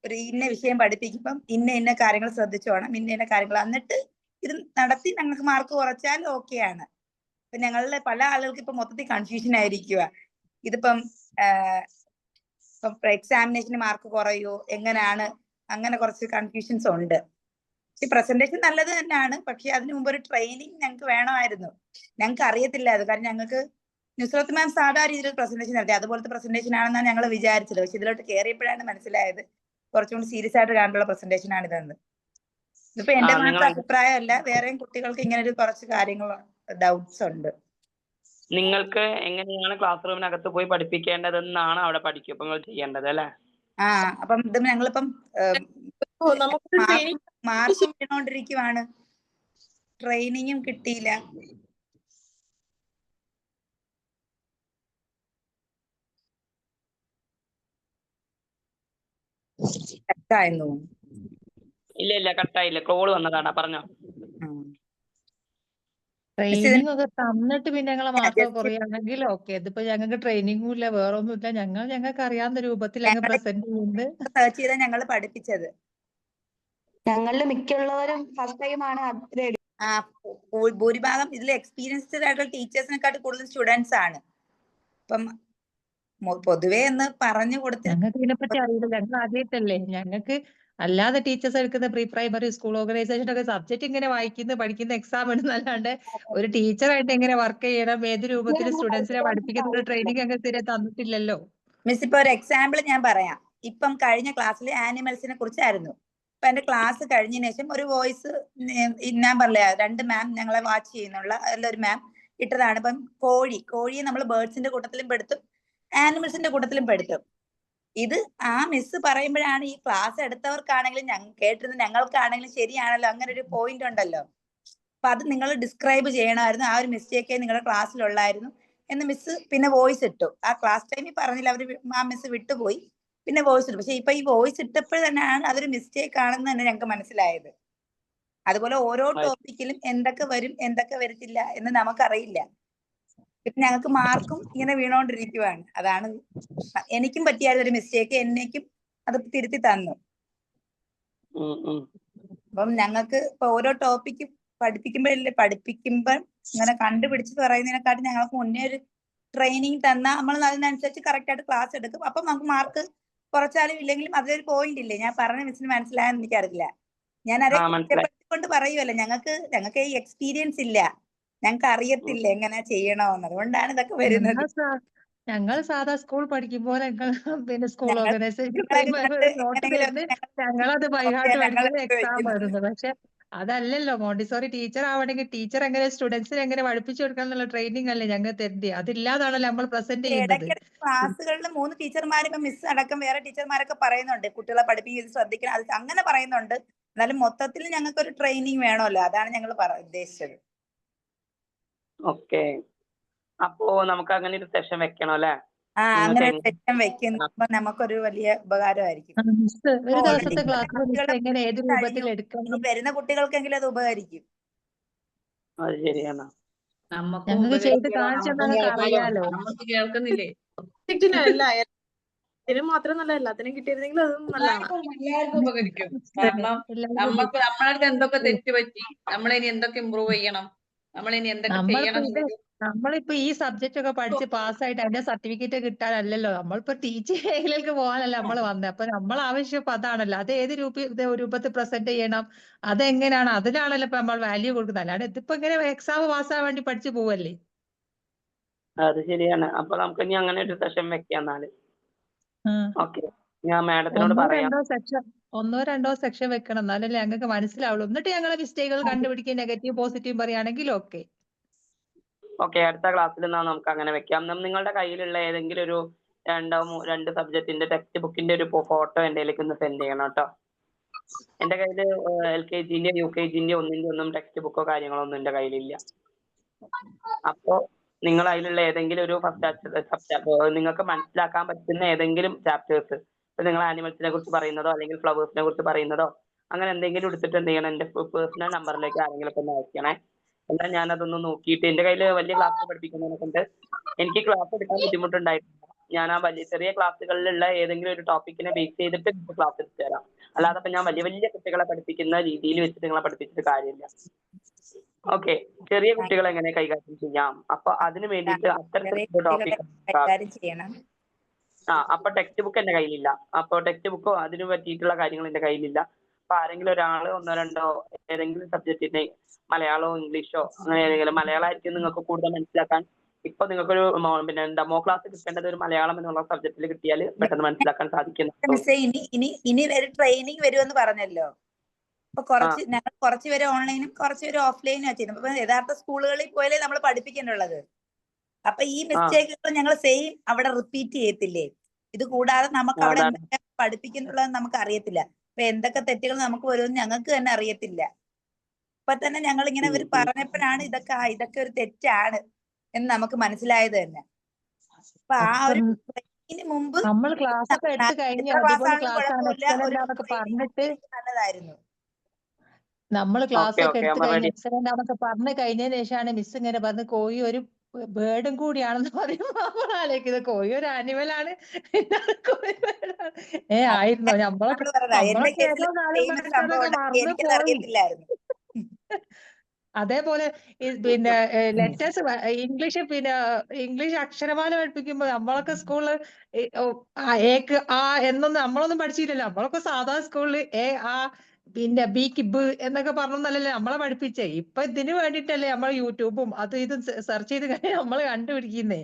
ഒരു ഇന്ന വിഷയം പഠിപ്പിക്കുമ്പം ഇന്ന കാര്യങ്ങൾ ശ്രദ്ധിച്ചോണം, ഇന്ന കാര്യങ്ങൾ, എന്നിട്ട് ഇത് നടത്തി ഞങ്ങൾക്ക് മാർക്ക് കുറച്ചാൽ ഓക്കെയാണ്. ഇപ്പൊ ഞങ്ങളിലെ പല ആളുകൾക്ക് ഇപ്പൊ മൊത്തത്തിൽ കൺഫ്യൂഷൻ ആയിരിക്കുക. ഇതിപ്പം എക്സാമിനേഷന് മാർക്ക് കുറയോ, എങ്ങനെയാണ്, അങ്ങനെ കുറച്ച് കൺഫ്യൂഷൻസ് ഉണ്ട്. പക്ഷെ പ്രസന്റേഷൻ നല്ലത് തന്നെയാണ്, പക്ഷെ അതിനു മുമ്പ് ഒരു ട്രെയിനിങ് ഞങ്ങൾക്ക് വേണമായിരുന്നു. ഞങ്ങൾക്ക് അറിയത്തില്ല അത്, കാരണം ഞങ്ങൾക്ക് നുസ്രത്ത് മാം സാധാ രീതിയിൽ പ്രസന്റേഷൻ നടത്തി, അതുപോലത്തെ പ്രസന്റേഷൻ ആണെന്നാണ് ഞങ്ങൾ വിചാരിച്ചത്. പക്ഷെ ഇതിലോട്ട് കയറിയപ്പോഴാണ് മനസ്സിലായത് കുറച്ചും കൂടി സീരിയസ് ആയിട്ട് കാണാനുള്ള പ്രസന്റേഷൻ ആണ് ഇതെന്ന്. ഇതിപ്പോ എന്റെ മാത്രം അഭിപ്രായമല്ല, വേറെയും കുട്ടികൾക്ക് ഇങ്ങനെ ഒരു കുറച്ച് കാര്യങ്ങൾ ഡൗട്ട്സ് ഉണ്ട്. നിങ്ങൾക്ക് എങ്ങനെയാണ് ക്ലാസ് റൂമിനകത്ത് പോയി പഠിപ്പിക്കേണ്ടതെന്നാണ് അവിടെ പഠിക്കും ഇപ്പൊ നിങ്ങൾ ചെയ്യേണ്ടത് അല്ലേ? അപ്പം ഇത് ഞങ്ങളിപ്പം മാർക്ക് വീണോണ്ടിരിക്കുവാണ്, ട്രെയിനിങ്ങും കിട്ടിയില്ല. ഇല്ല കട്ടായില്ല, കോള് വന്നതാണ്, പറഞ്ഞോ. ട്രെയിനിങ് ഒക്കെ തന്നിട്ട് പിന്നെ ഞങ്ങളെ മാർക്ക് കുറയാണെങ്കിൽ ഓക്കെ. ഇതിപ്പോ ഞങ്ങൾക്ക് ട്രെയിനിങ്ങും ഇല്ല, വേറൊന്നും ഇല്ല. ഞങ്ങൾക്ക് അറിയാവുന്ന രൂപത്തിൽ അങ്ങ് പ്രസന്റ് ചെയ്യുന്നത് സെർച്ച് ചെയ്താ ഞങ്ങൾ പഠിപ്പിച്ചത്. ഞങ്ങളുടെ മിക്കുള്ളവരും ഫസ്റ്റ് ടൈം ആണ്. ഭൂരിഭാഗം ഇതിൽ എക്സ്പീരിയൻസ്ഡ് ആയിട്ടുള്ള ടീച്ചേഴ്സിനെക്കാട്ടും കൂടുതൽ സ്റ്റുഡൻസ് ആണ്. അപ്പം പൊതുവേ എന്ന് പറഞ്ഞു കൊടുത്ത് ഞങ്ങൾക്ക് ഇതിനെപ്പറ്റി അറിയില്ല. ഞങ്ങൾ ആദ്യമായിട്ടല്ലേ. ഞങ്ങൾക്ക് അല്ലാതെ ടീച്ചേഴ്സ് എടുക്കുന്ന പ്രീ പ്രൈമറി സ്കൂൾ ഓർഗനൈസേഷൻ ഒക്കെ സബ്ജക്ട് ഇങ്ങനെ പഠിക്കുന്ന എക്സാം എന്നല്ലാണ്ട് ഒരു ടീച്ചറായിട്ട് എങ്ങനെ വർക്ക് ചെയ്യണം, ഏത് രൂപത്തിൽ സ്റ്റുഡൻസിനെ പഠിപ്പിക്കുന്ന ഒരു ട്രെയിനിങ് അങ്ങനെ തീരെ തന്നിട്ടില്ലല്ലോ. മിസ് ഇപ്പൊ ഒരു എക്സാമ്പിൾ ഞാൻ പറയാം. ഇപ്പം കഴിഞ്ഞ ക്ലാസ്സിൽ ആനിമൽസിനെ കുറിച്ചായിരുന്നു. ഇപ്പൊ എന്റെ ക്ലാസ് കഴിഞ്ഞതിന് ശേഷം ഒരു വോയിസ് ഞാൻ പറയാ 2 മാം ഞങ്ങളെ വാച്ച് ചെയ്യുന്നുള്ള അതിലൊരു മാം ഇട്ടതാണ്. ഇപ്പം കോഴിയെ നമ്മൾ ബേർഡ്സിന്റെ കൂട്ടത്തിലും പെടുത്തും ആനിമൽസിന്റെ കൂട്ടത്തിലും പെടുത്തും. ഇത് ആ മിസ് പറയുമ്പോഴാണ് ഈ ക്ലാസ് എടുത്തവർക്കാണെങ്കിലും കേട്ടിരുന്ന ഞങ്ങൾക്കാണെങ്കിലും ശരിയാണല്ലോ, അങ്ങനെ ഒരു പോയിന്റ് ഉണ്ടല്ലോ. അപ്പൊ അത് നിങ്ങൾ ഡിസ്ക്രൈബ് ചെയ്യണമായിരുന്നു. ആ ഒരു മിസ്റ്റേക്കേ നിങ്ങളുടെ ക്ലാസ്സിലുള്ളായിരുന്നു എന്ന് മിസ് പിന്നെ വോയിസ് ഇട്ടു. ആ ക്ലാസ് ടൈമിൽ പറഞ്ഞില്ല, ആ മിസ് വിട്ടുപോയി, പിന്നെ വോയിസ് ഇട്ടു. പക്ഷെ ഇപ്പൊ ഈ വോയിസ് ഇട്ടപ്പോൾ തന്നെയാണ് അതൊരു മിസ്റ്റേക്ക് ആണെന്ന് തന്നെ ഞങ്ങൾക്ക് മനസ്സിലായത്. അതുപോലെ ഓരോ ടോപ്പിക്കിലും എന്തൊക്കെ വരും എന്തൊക്കെ വരത്തില്ല എന്ന് നമുക്കറിയില്ല. പിന്നെ ഞങ്ങൾക്ക് മാർക്കും ഇങ്ങനെ വീണോണ്ടിരിക്കുവാണ്. അതാണ് എനിക്കും പറ്റിയായിരുന്നു ഒരു മിസ്റ്റേക്ക്, എന്നേക്കും അത് തിരുത്തി തന്നു. അപ്പം ഞങ്ങൾക്ക് ഇപ്പൊ ഓരോ ടോപ്പിക്ക് പഠിപ്പിക്കുമ്പോൾ ഇങ്ങനെ കണ്ടുപിടിച്ച് പറയുന്നതിനെക്കാട്ടും ഞങ്ങൾക്ക് മുന്നേ ഒരു ട്രെയിനിങ് തന്നാൽ നമ്മൾ അതിനനുസരിച്ച് കറക്റ്റ് ആയിട്ട് ക്ലാസ് എടുക്കും. അപ്പം നമുക്ക് മാർക്ക് കുറച്ചാലും ഇല്ലെങ്കിലും അതൊരു പോയിന്റ് ഇല്ലേ. ഞാൻ പറഞ്ഞ മിസ്സിന് മനസ്സിലായെന്ന് എനിക്കറിയില്ല. ഞാൻ ആരെ കുറ്റപ്പെടുത്തിക്കൊണ്ട് പറയുമല്ലോ, ഞങ്ങൾക്ക് ഈ എക്സ്പീരിയൻസ് ഇല്ല, ഞങ്ങൾക്ക് അറിയത്തില്ല എങ്ങനെ ചെയ്യണമെന്ന്. അതുകൊണ്ടാണ് ഇതൊക്കെ വരുന്നത്. ഞങ്ങൾ സാധാ സ്കൂൾ പഠിക്കുമ്പോൾ പിന്നെ സ്കൂൾ ഓർഗനൈസേഷൻ നോട്ട് തരുന്നത് ഞങ്ങളത് ബൈഹാർട്ട് പഠിക്കുന്ന എക്സാം വരുന്നത്. പക്ഷെ അതല്ലല്ലോ, മോണ്ടിസോറി ടീച്ചർ ആവണമെങ്കിൽ ടീച്ചർ എങ്ങനെ സ്റ്റുഡൻസിന് എങ്ങനെ പഠിപ്പിച്ചു കൊടുക്കണം എന്നുള്ള ട്രെയിനിങ് അല്ലേ ഞങ്ങൾ തരുന്നത്. അതില്ലാതാണല്ലോ നമ്മൾ പ്രസന്റ് ചെയ്യുന്നത്. ക്ലാസ്സുകളിൽ 3 ടീച്ചർമാർ, ഇപ്പൊ മിസ് അടക്കം വേറെ ടീച്ചർമാരൊക്കെ പറയുന്നുണ്ട് കുട്ടികളെ പഠിപ്പിക്കുന്നത് ശ്രദ്ധിക്കണം, അത് അങ്ങനെ പറയുന്നുണ്ട്. എന്നാലും മൊത്തത്തിൽ ഞങ്ങൾക്ക് ഒരു ട്രെയിനിങ് വേണമല്ലോ, അതാണ് ഞങ്ങൾ ഉദ്ദേശിച്ചത്. ഓക്കെ, അപ്പോ നമുക്ക് അങ്ങനെ ഒരു സെഷൻ വെക്കണം അല്ലെ? അങ്ങനെ ഒരു സെഷൻ വെക്കുമ്പോ നമുക്കൊരു വലിയ ഉപകാരമായിരിക്കും. ഒരു ദിവസത്തെ ക്ലാസ് എങ്ങനെ ഏത് രൂപത്തിൽ എടുക്കണം, വരുന്ന കുട്ടികൾക്കെങ്കിലും അത് ഉപകരിക്കും. അത് ശരിയാണ്. ഞങ്ങൾക്ക് ചെയ്ത് കാണിച്ചാൽ നമുക്ക് അറിയാലോ. നമുക്ക് കേൾക്കുന്നില്ലേ? ഇതിനും മാത്രമല്ല, എല്ലാത്തിനും കിട്ടിയിരുന്നെങ്കിൽ അതും നല്ലതാണ്. എല്ലാവർക്കും ഉപകരിക്കും. കാരണം നമ്മളടുത്ത് എന്തൊക്കെ തെറ്റ് പറ്റി, നമ്മളിനി എന്തൊക്കെ ഇമ്പ്രൂവ് ചെയ്യണം, നമ്മളിനി എന്തൊക്കെ ചെയ്യണം. നമ്മളിപ്പോ ഈ സബ്ജക്റ്റ് ഒക്കെ പഠിച്ച് പാസ്സായിട്ട് അതിന്റെ സർട്ടിഫിക്കറ്റ് കിട്ടാനല്ലല്ലോ, നമ്മളിപ്പോ ടീച്ചിങ് മേഖലയിലേക്ക് പോകാനല്ല നമ്മൾ വന്നത്. അപ്പൊ നമ്മൾ ആവശ്യം ഇപ്പൊ അതാണല്ലോ. അത് ഏത് രൂപത്തിൽ പ്രസന്റ് ചെയ്യണം, അതെങ്ങനെയാണ്, അതിനാണല്ലോ ഇപ്പൊ നമ്മൾ വാല്യൂ കൊടുക്കുന്നത്. അല്ലാണ്ട് ഇതിപ്പോ ഇങ്ങനെ എക്സാം പാസ്സാവാൻ വേണ്ടി പഠിച്ചു പോവല്ലേ. അത് ശരിയാണ്. അപ്പൊ നമുക്ക് ഇനി അങ്ങനെ ഒരു സെഷൻ വെക്കാം എന്നാല്. ഓക്കെ, ഞാൻ മാഡത്തിനോട് പറയാം. 1-2 സെക്ഷൻ വെക്കണം, എന്നാലല്ലേ ഞങ്ങൾക്ക് മനസ്സിലാവുള്ളൂ. എന്നിട്ട് ഞങ്ങളെ മിസ്റ്റേക്കുകൾ കണ്ടുപിടിക്കുക, നെഗറ്റീവ് പോസിറ്റീവ് പറയുകയാണെങ്കിൽ ഓക്കെ. ഓക്കെ, അടുത്ത ക്ലാസ്സിൽ നമുക്ക് അങ്ങനെ വെക്കാം. നിങ്ങളുടെ കയ്യിലുള്ള ഏതെങ്കിലും ഒരു 2 സബ്ജക്റ്റിന്റെ ടെക്സ്റ്റ് ബുക്കിന്റെ ഒരു ഫോട്ടോ എന്റെ കയ്യിലേക്ക് ഒന്ന് സെൻഡ് ചെയ്യണം കേട്ടോ. എന്റെ കയ്യിൽ LKG-ന്റെ UKG-ന്റെ ഒന്നും ടെക്സ്റ്റ് ബുക്കോ കാര്യങ്ങളോ ഒന്നും എന്റെ കയ്യിലില്ല. അപ്പോ നിങ്ങൾ അതിലുള്ള ഏതെങ്കിലും ഒരു നിങ്ങൾക്ക് മനസ്സിലാക്കാൻ പറ്റുന്ന ഏതെങ്കിലും ചാപ്റ്റേഴ്സ്, നിങ്ങൾ ആനിമൽസിനെ കുറിച്ച് പറയുന്നതോ അല്ലെങ്കിൽ ഫ്ലവേഴ്സിനെ കുറിച്ച് പറയുന്നതോ അങ്ങനെ എന്തെങ്കിലും എടുത്തിട്ട് എന്ത് ചെയ്യണം, എന്റെ പേഴ്സണൽ നമ്പറിലേക്ക് ആരെങ്കിലും ഒക്കെ ഒന്ന് അയക്കണേ. എന്നാൽ ഞാൻ അതൊന്ന് നോക്കിയിട്ട്, എന്റെ കയ്യിൽ വലിയ ക്ലാസ് പഠിപ്പിക്കുന്നതിനെ കൊണ്ട് എനിക്ക് ക്ലാസ് എടുക്കാൻ ബുദ്ധിമുട്ടുണ്ടായിട്ടില്ല. ഞാൻ ആ ചെറിയ ക്ലാസ്സുകളിലുള്ള ഏതെങ്കിലും ഒരു ടോപ്പിക്കിനെ ബേസ് ചെയ്തിട്ട് ക്ലാസ് എടുത്തു തരാം. അല്ലാതെ ഇപ്പൊ ഞാൻ വലിയ കുട്ടികളെ പഠിപ്പിക്കുന്ന രീതിയിൽ വെച്ചിട്ട് നിങ്ങളെ പഠിപ്പിച്ചിട്ട് കാര്യമില്ല. ഓക്കെ, ചെറിയ കുട്ടികളെ എങ്ങനെ കൈകാര്യം ചെയ്യാം, അപ്പൊ അതിന് വേണ്ടിയിട്ട് അത്തരത്തിലുള്ള ടോപ്പിക് അപ്പൊ ടെക്സ്റ്റ് ബുക്ക് എന്റെ കയ്യിലില്ല. അപ്പൊ ടെക്സ്റ്റ് ബുക്കോ അതിന് പറ്റിയിട്ടുള്ള കാര്യങ്ങൾ എന്റെ കയ്യിലില്ല. അപ്പൊ ആരെങ്കിലും ഒരാള് 1-2 ഏതെങ്കിലും സബ്ജക്റ്റിന്റെ മലയാളമോ ഇംഗ്ലീഷോ അങ്ങനെ ഏതെങ്കിലും, മലയാളമായിരിക്കും നിങ്ങൾക്ക് കൂടുതൽ മനസ്സിലാക്കാൻ. ഇപ്പൊ നിങ്ങൾക്കൊരു പിന്നെ ഡെമോ ക്ലാസ് കിട്ടേണ്ടത് ഒരു മലയാളം എന്നുള്ള സബ്ജക്റ്റിൽ കിട്ടിയാൽ പെട്ടെന്ന് മനസ്സിലാക്കാൻ സാധിക്കുന്നു. ഇനി ഒരു ട്രെയിനിങ് വരുമെന്ന് പറഞ്ഞല്ലോ. അപ്പൊ ഞങ്ങൾ കുറച്ചുപേര് ഓൺലൈനും കുറച്ചുപേര് ഓഫ്ലൈനും ചെയ്യുന്നത്. അപ്പൊ യഥാർത്ഥ സ്കൂളുകളിൽ പോയാലേ നമ്മൾ പഠിപ്പിക്കാനുള്ളത്. അപ്പൊ ഈ മിസ്റ്റേക്കുകൾ ഞങ്ങൾ സെയിം അവിടെ റിപ്പീറ്റ് ചെയ്യത്തില്ലേ. ഇത് കൂടാതെ നമുക്ക് അവിടെ എന്തൊക്കെ പഠിപ്പിക്കുന്നുള്ളത് നമുക്ക് അറിയത്തില്ല. അപ്പൊ എന്തൊക്കെ തെറ്റുകൾ നമുക്ക് വരുമെന്ന് ഞങ്ങൾക്ക് തന്നെ അറിയത്തില്ല. ഇപ്പൊ തന്നെ ഞങ്ങൾ ഇങ്ങനെ ഇവർ പറഞ്ഞപ്പോഴാണ് ഇതൊക്കെ ഒരു തെറ്റാണ് എന്ന് നമുക്ക് മനസ്സിലായത് തന്നെ. അപ്പൊ ആ ഒരു മുമ്പ് നമ്മൾ ക്ലാസ് ഒക്കെ എടുത്ത് കഴിഞ്ഞ് നല്ലതായിരുന്നു. നമ്മൾ ക്ലാസ് ഒക്കെ എടുത്ത് കഴിഞ്ഞ് എക്സലന്റ് ആണെന്നൊക്കെ പറഞ്ഞു കഴിഞ്ഞതിന് ശേഷമാണ് മിസ് ഇങ്ങനെ പറഞ്ഞ് കോഴി ഒരു ബേർഡും കൂടിയാണെന്ന് പറയുമ്പോ നമ്മൾ ആലോചിക്കുന്നത് കോഴി ഒരു ആനിമലാണ്. ആയിരുന്നോ നമ്മളൊക്കെ ഏതോ കാലം മറന്നു പോയി. അതേപോലെ പിന്നെ ലെറ്റേഴ്സ് ഇംഗ്ലീഷ് ഇംഗ്ലീഷ് അക്ഷരമാല പഠിപ്പിക്കുമ്പോ നമ്മളൊക്കെ സ്കൂളില് ഏക്ക് ആ എന്നൊന്നും നമ്മളൊന്നും പഠിച്ചില്ലല്ലോ. നമ്മളൊക്കെ സാധാ സ്കൂളില് ആ പിന്നെ ബിക്ക് ബ് എന്നൊക്കെ പറഞ്ഞൊന്നല്ലല്ലേ നമ്മളെ പഠിപ്പിച്ചേ. ഇപ്പൊ ഇതിന് വേണ്ടിട്ടല്ലേ നമ്മൾ യൂട്യൂബും അതും ഇതും സെർച്ച് ചെയ്ത് കഴിഞ്ഞാൽ നമ്മള് കണ്ടുപിടിക്കുന്നേ.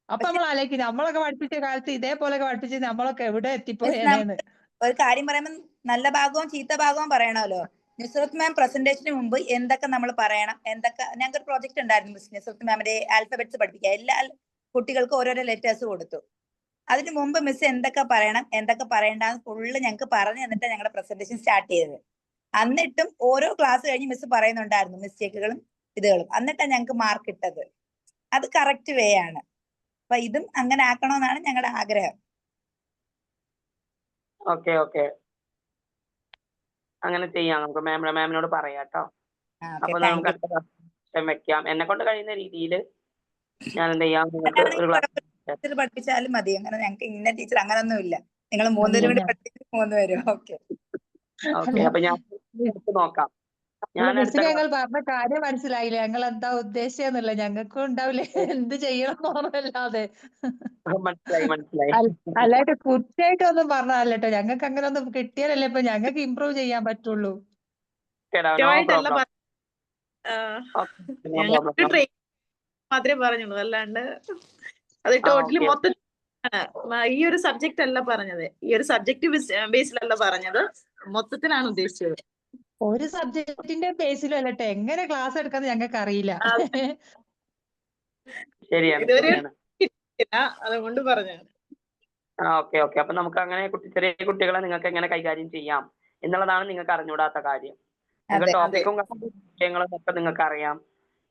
അപ്പൊ നമ്മൾ ആലോചിക്കും നമ്മളൊക്കെ പഠിപ്പിച്ച കാലത്ത് ഇതേപോലെയൊക്കെ പഠിപ്പിച്ച് നമ്മളൊക്കെ എവിടെ എത്തിപ്പോയേനേന്ന്. ഒരു കാര്യം പറയുമ്പോൾ നല്ല ഭാഗവും ചീത്ത ഭാഗവും പറയണമല്ലോ. നുസ്രത്ത് മാം പ്രസന്റേഷന് മുമ്പ് എന്തൊക്കെ നമ്മൾ പറയണം, എന്തൊക്കെ ഞങ്ങൾക്ക് ഒരു പ്രോജക്റ്റ് ഉണ്ടായിരുന്നു നുസ്രത്ത് മാമിന്റെ ആൽഫബറ്റ്സ് പഠിപ്പിക്കുക. എല്ലാ കുട്ടികൾക്കും ഓരോരോ ലെറ്റേഴ്സ് കൊടുത്തു. അതിന് മുമ്പ് മിസ് എന്തൊക്കെ പറയണം എന്തൊക്കെ പറയണ്ടെന്ന് ഫുള്ള് ഞങ്ങൾക്ക് പറഞ്ഞു തന്നിട്ട് ഞങ്ങളുടെ പ്രസന്റേഷൻ സ്റ്റാർട്ട് ചെയ്തത്. എന്നിട്ടും ഓരോ ക്ലാസ് കഴിഞ്ഞ് മിസ് പറയുന്നുണ്ടായിരുന്നു മിസ്റ്റേക്കുകളും ഇതുകളും. എന്നിട്ടാണ് ഞങ്ങൾക്ക് മാർക്ക് ഇട്ടത്. അത് കറക്റ്റ് വേ ആണ്. അപ്പൊ ഇതും അങ്ങനെ ആക്കണമെന്നാണ് ഞങ്ങളുടെ ആഗ്രഹം. ഓക്കെ ഓക്കെ, അങ്ങനെ ചെയ്യാം. നമുക്ക് മാമിനോട് പറയാം കേട്ടോ. അപ്പൊ നമുക്ക് അടുത്ത പ്രാവശ്യം വെക്കാം. എന്നെ കൊണ്ട് കഴിയുന്ന രീതിയിൽ ഞാൻ എന്ത് ചെയ്യാം, നിങ്ങൾക്ക് ഒരു ക്ലാസ് പഠിപ്പിച്ചാലും മതി. അങ്ങനെ ഞങ്ങൾക്ക് ഇന്ന ടീച്ചർ അങ്ങനൊന്നും ഇല്ല. നിങ്ങൾ 3 പേരും കൂടി പഠിപ്പിച്ച് 3 പേരും. ഓക്കെ ഓക്കെ, അപ്പൊ ഞാൻ നോക്കാം. മിസ്സിന് ഞങ്ങൾ പറഞ്ഞ കാര്യം മനസ്സിലായില്ലേ? ഞങ്ങൾ എന്താ ഉദ്ദേശിച്ചെന്നില്ല. ഞങ്ങൾക്കും ഉണ്ടാവില്ലേ എന്ത് ചെയ്യണമെന്നല്ലാതെ. മനസ്സിലായി. അല്ലാണ്ട് കുറ്റായിട്ടൊന്നും പറഞ്ഞല്ലോ. ഞങ്ങൾക്ക് അങ്ങനെ ഒന്നും കിട്ടിയാലല്ലേ ഇപ്പൊ ഞങ്ങൾക്ക് ഇമ്പ്രൂവ് ചെയ്യാൻ പറ്റുള്ളൂ. മാത്രമേ പറഞ്ഞുള്ളൂ, അല്ലാണ്ട് അത് ടോട്ടലി മൊത്തം ഈ ഒരു സബ്ജക്റ്റ് അല്ല പറഞ്ഞത്. ഈ ഒരു സബ്ജക്ട് ബേസിലല്ല പറഞ്ഞത്, മൊത്തത്തിലാണ് ഉദ്ദേശിച്ചത്. ഒരു സബ്ജക്റ്റിന്റെ ബേസിലും അല്ലട്ടെ, എങ്ങനെ ക്ലാസ് എടുക്കാന്ന് ഞങ്ങൾക്ക് അറിയില്ല. ഇതുവരെ അതുകൊണ്ട് പറഞ്ഞാണ്. ഓക്കെ ഓക്കെ, അപ്പൊ നമുക്ക് അങ്ങനെ ചെറിയ കുട്ടികളെ നിങ്ങൾക്ക് എങ്ങനെ കൈകാര്യം ചെയ്യാം എന്നുള്ളതാണ് നിങ്ങൾക്ക് അറിഞ്ഞൂടാത്ത കാര്യം. ടോപ്പിക്കും കാര്യങ്ങളും ഒക്കെ നിങ്ങൾക്ക് അറിയാം.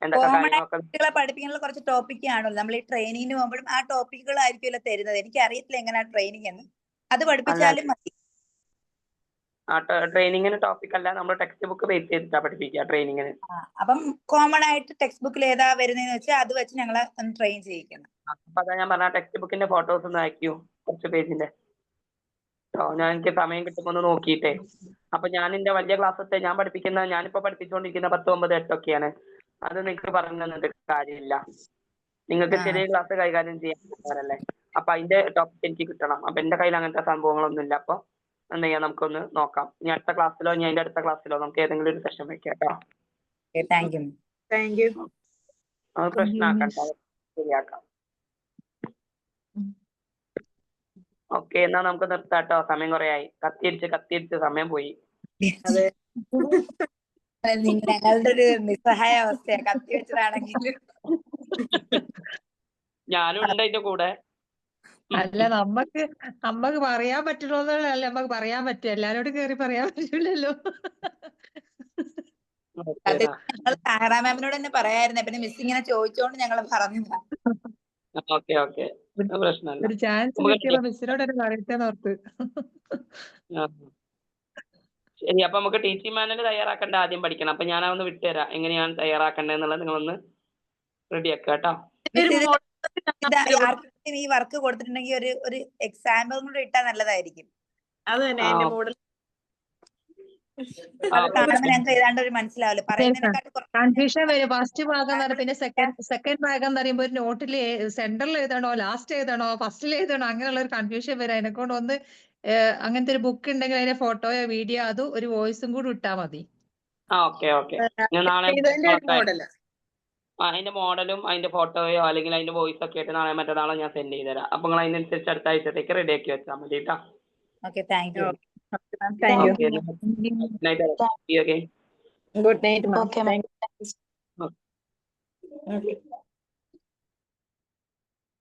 എന്തൊക്കെ കാര്യങ്ങളൊക്കെ കുട്ടികളെ പഠിപ്പിക്കാനുള്ള കുറച്ച് ടോപ്പിക് ആണല്ലോ. നമ്മൾ ഈ ട്രെയിനിങ്ങിന് പോകുമ്പോഴും ആ ടോപ്പിക്കുകളായിരിക്കുമല്ലോ തരുന്നത്. എനിക്ക് അറിയത്തില്ല എങ്ങനെയാ ട്രെയിനിങ് എന്ന്. അത് പഠിപ്പിച്ചാലും മതി. ട്രെയിനിങ്ങിന് ടോപ്പിക് അല്ല, നമ്മൾ ടെക്സ്റ്റ് ബുക്ക് ബേസ് ചെയ്തിട്ടാ പഠിപ്പിക്കുക ട്രെയിനിങ്ങിന്. അപ്പം കോമൺ ആയിട്ട് ടെക്സ്റ്റ് ബുക്കിൽ ഏതാ വരുന്നതെന്ന് വെച്ചാൽ അത് വെച്ച് ഞങ്ങളെ ഒന്ന് ട്രെയിൻ ചെയ്യിക്കണം. അപ്പൊ അതാ ഞാൻ പറഞ്ഞ ടെക്സ്റ്റ് ബുക്കിന്റെ ഫോട്ടോസ് ഒന്ന് അയക്കൂ, കുറച്ച് പേജിന്റെ. ഞാൻ എനിക്ക് സമയം കിട്ടുമ്പോ ഒന്ന് നോക്കിയിട്ടേ. അപ്പൊ ഞാൻ എന്റെ വലിയ ക്ലാസ്സത്തെ ഞാൻ പഠിപ്പിക്കുന്ന, ഞാനിപ്പോ പഠിപ്പിച്ചുകൊണ്ടിരിക്കുന്ന 10, 9, 8 ഒക്കെയാണ്. അത് നിങ്ങൾക്ക് പറഞ്ഞു തന്നിട്ട് കാര്യമില്ല. നിങ്ങൾക്ക് ചെറിയ ക്ലാസ് കൈകാര്യം ചെയ്യാൻ. അപ്പൊ അതിന്റെ ടോപ്പിക് എനിക്ക് കിട്ടണം. അപ്പൊ എന്റെ കയ്യിൽ അങ്ങനത്തെ സംഭവങ്ങളൊന്നും ഇല്ല. അപ്പൊ എന്താ ചെയ്യാ, നമുക്കൊന്ന് നോക്കാം. ഇനി അടുത്ത ക്ലാസ്സിലോ ഇനി അതിന്റെ അടുത്ത ക്ലാസ്സിലോ നമുക്ക് ഏതെങ്കിലും ഒരു സെഷൻ വെക്കാം കേട്ടോ. Thank you. അത് പ്രശ്നമാക്കണ്ട, ശരിയാക്കാം. ഓക്കെ, എന്നാ നമുക്ക് നിർത്താട്ടോ. സമയം കുറെ ആയി. കത്തിയടിച്ച് സമയം പോയി. അതെ, ഞങ്ങളുടെ ഒരു നിസ്സഹായ അവസ്ഥയാ കത്തി വെച്ചതാണെങ്കിലും. ഞാനും ഉണ്ട് അതിന്റെ കൂടെ. അല്ല, നമ്മക്ക് പറയാൻ പറ്റുള്ളൂന്നല്ല നമുക്ക് പറയാൻ പറ്റും. എല്ലാരോടും കേറി പറയാൻ പറ്റില്ലല്ലോ. അതെ, ഞങ്ങൾ സാഹറ മാമിനോട് തന്നെ പറയായിരുന്നേ. പിന്നെ മിസ് ഇങ്ങനെ ചോദിച്ചോണ്ട് ഞങ്ങൾ പറഞ്ഞതാ. ഓക്കെ ഓക്കെ, പ്രശ്നമല്ല. ഒരു ചാൻസ് കിട്ടിയപ്പോ മിസ്സിനോട് തന്നെ പറയട്ടെന്ന് ഓർത്ത്. ശരി, അപ്പൊ നമുക്ക് ടീച്ചിങ് മാനുവൽ തയ്യാറാക്കേണ്ട ആദ്യം പഠിക്കണം. അപ്പൊ ഞാൻ അതൊന്ന് വിട്ടുതരാം, എങ്ങനെയാണ് തയ്യാറാക്കേണ്ടതെന്നുള്ളത് നിങ്ങളൊന്ന് റെഡിയാക്കുക കേട്ടോ. ആർക്കും ഈ വർക്ക് കൊടുത്തിട്ടുണ്ടെങ്കിൽ ഒരു എക്സാമ്പിൾ കൂടെ ഇട്ടാൽ നല്ലതായിരിക്കും. അത് തന്നെ എന്റെ മോഡൽ. അത് കാണുമ്പോൾ ഞങ്ങൾക്ക് ഏതാണ്ട് ഒരു മനസ്സിലാവില്ല. പറയുന്നതിനെക്കാട്ടും കൺഫ്യൂഷൻ വരും. ഫസ്റ്റ് ഭാഗം എന്ന് പിന്നെ സെക്കൻഡ് ഭാഗം എന്ന് പറയുമ്പോൾ ഒരു നോട്ടിൽ സെന്ററിൽ എഴുതണോ ലാസ്റ്റ് എഴുതണോ ഫസ്റ്റിൽ എഴുതണോ അങ്ങനെയുള്ള ഒരു കൺഫ്യൂഷൻ വരും. അതിനെ കൊണ്ട് ഒന്ന് അങ്ങനത്തെ ഒരു ബുക്ക് ഉണ്ടെങ്കിൽ അതിന്റെ ഫോട്ടോയോ വീഡിയോ അതും ഒരു വോയിസും കൂടി ഇട്ടാൽ മതി. അതിന്റെ മോഡലും അതിന്റെ ഫോട്ടോയോ അല്ലെങ്കിൽ അതിന്റെ വോയിസ് ഒക്കെ ആയിട്ട് നാളെ മറ്റന്നാളോ ഞാൻ സെൻഡ് ചെയ്തുതരാം. അപ്പൊ നിങ്ങൾ അതിനനുസരിച്ച് അടുത്ത ആഴ്ചത്തേക്ക് റെഡി ആക്കി വെച്ചാൽ മതി കേട്ടോ. Okay, thank you. Good night. Okay.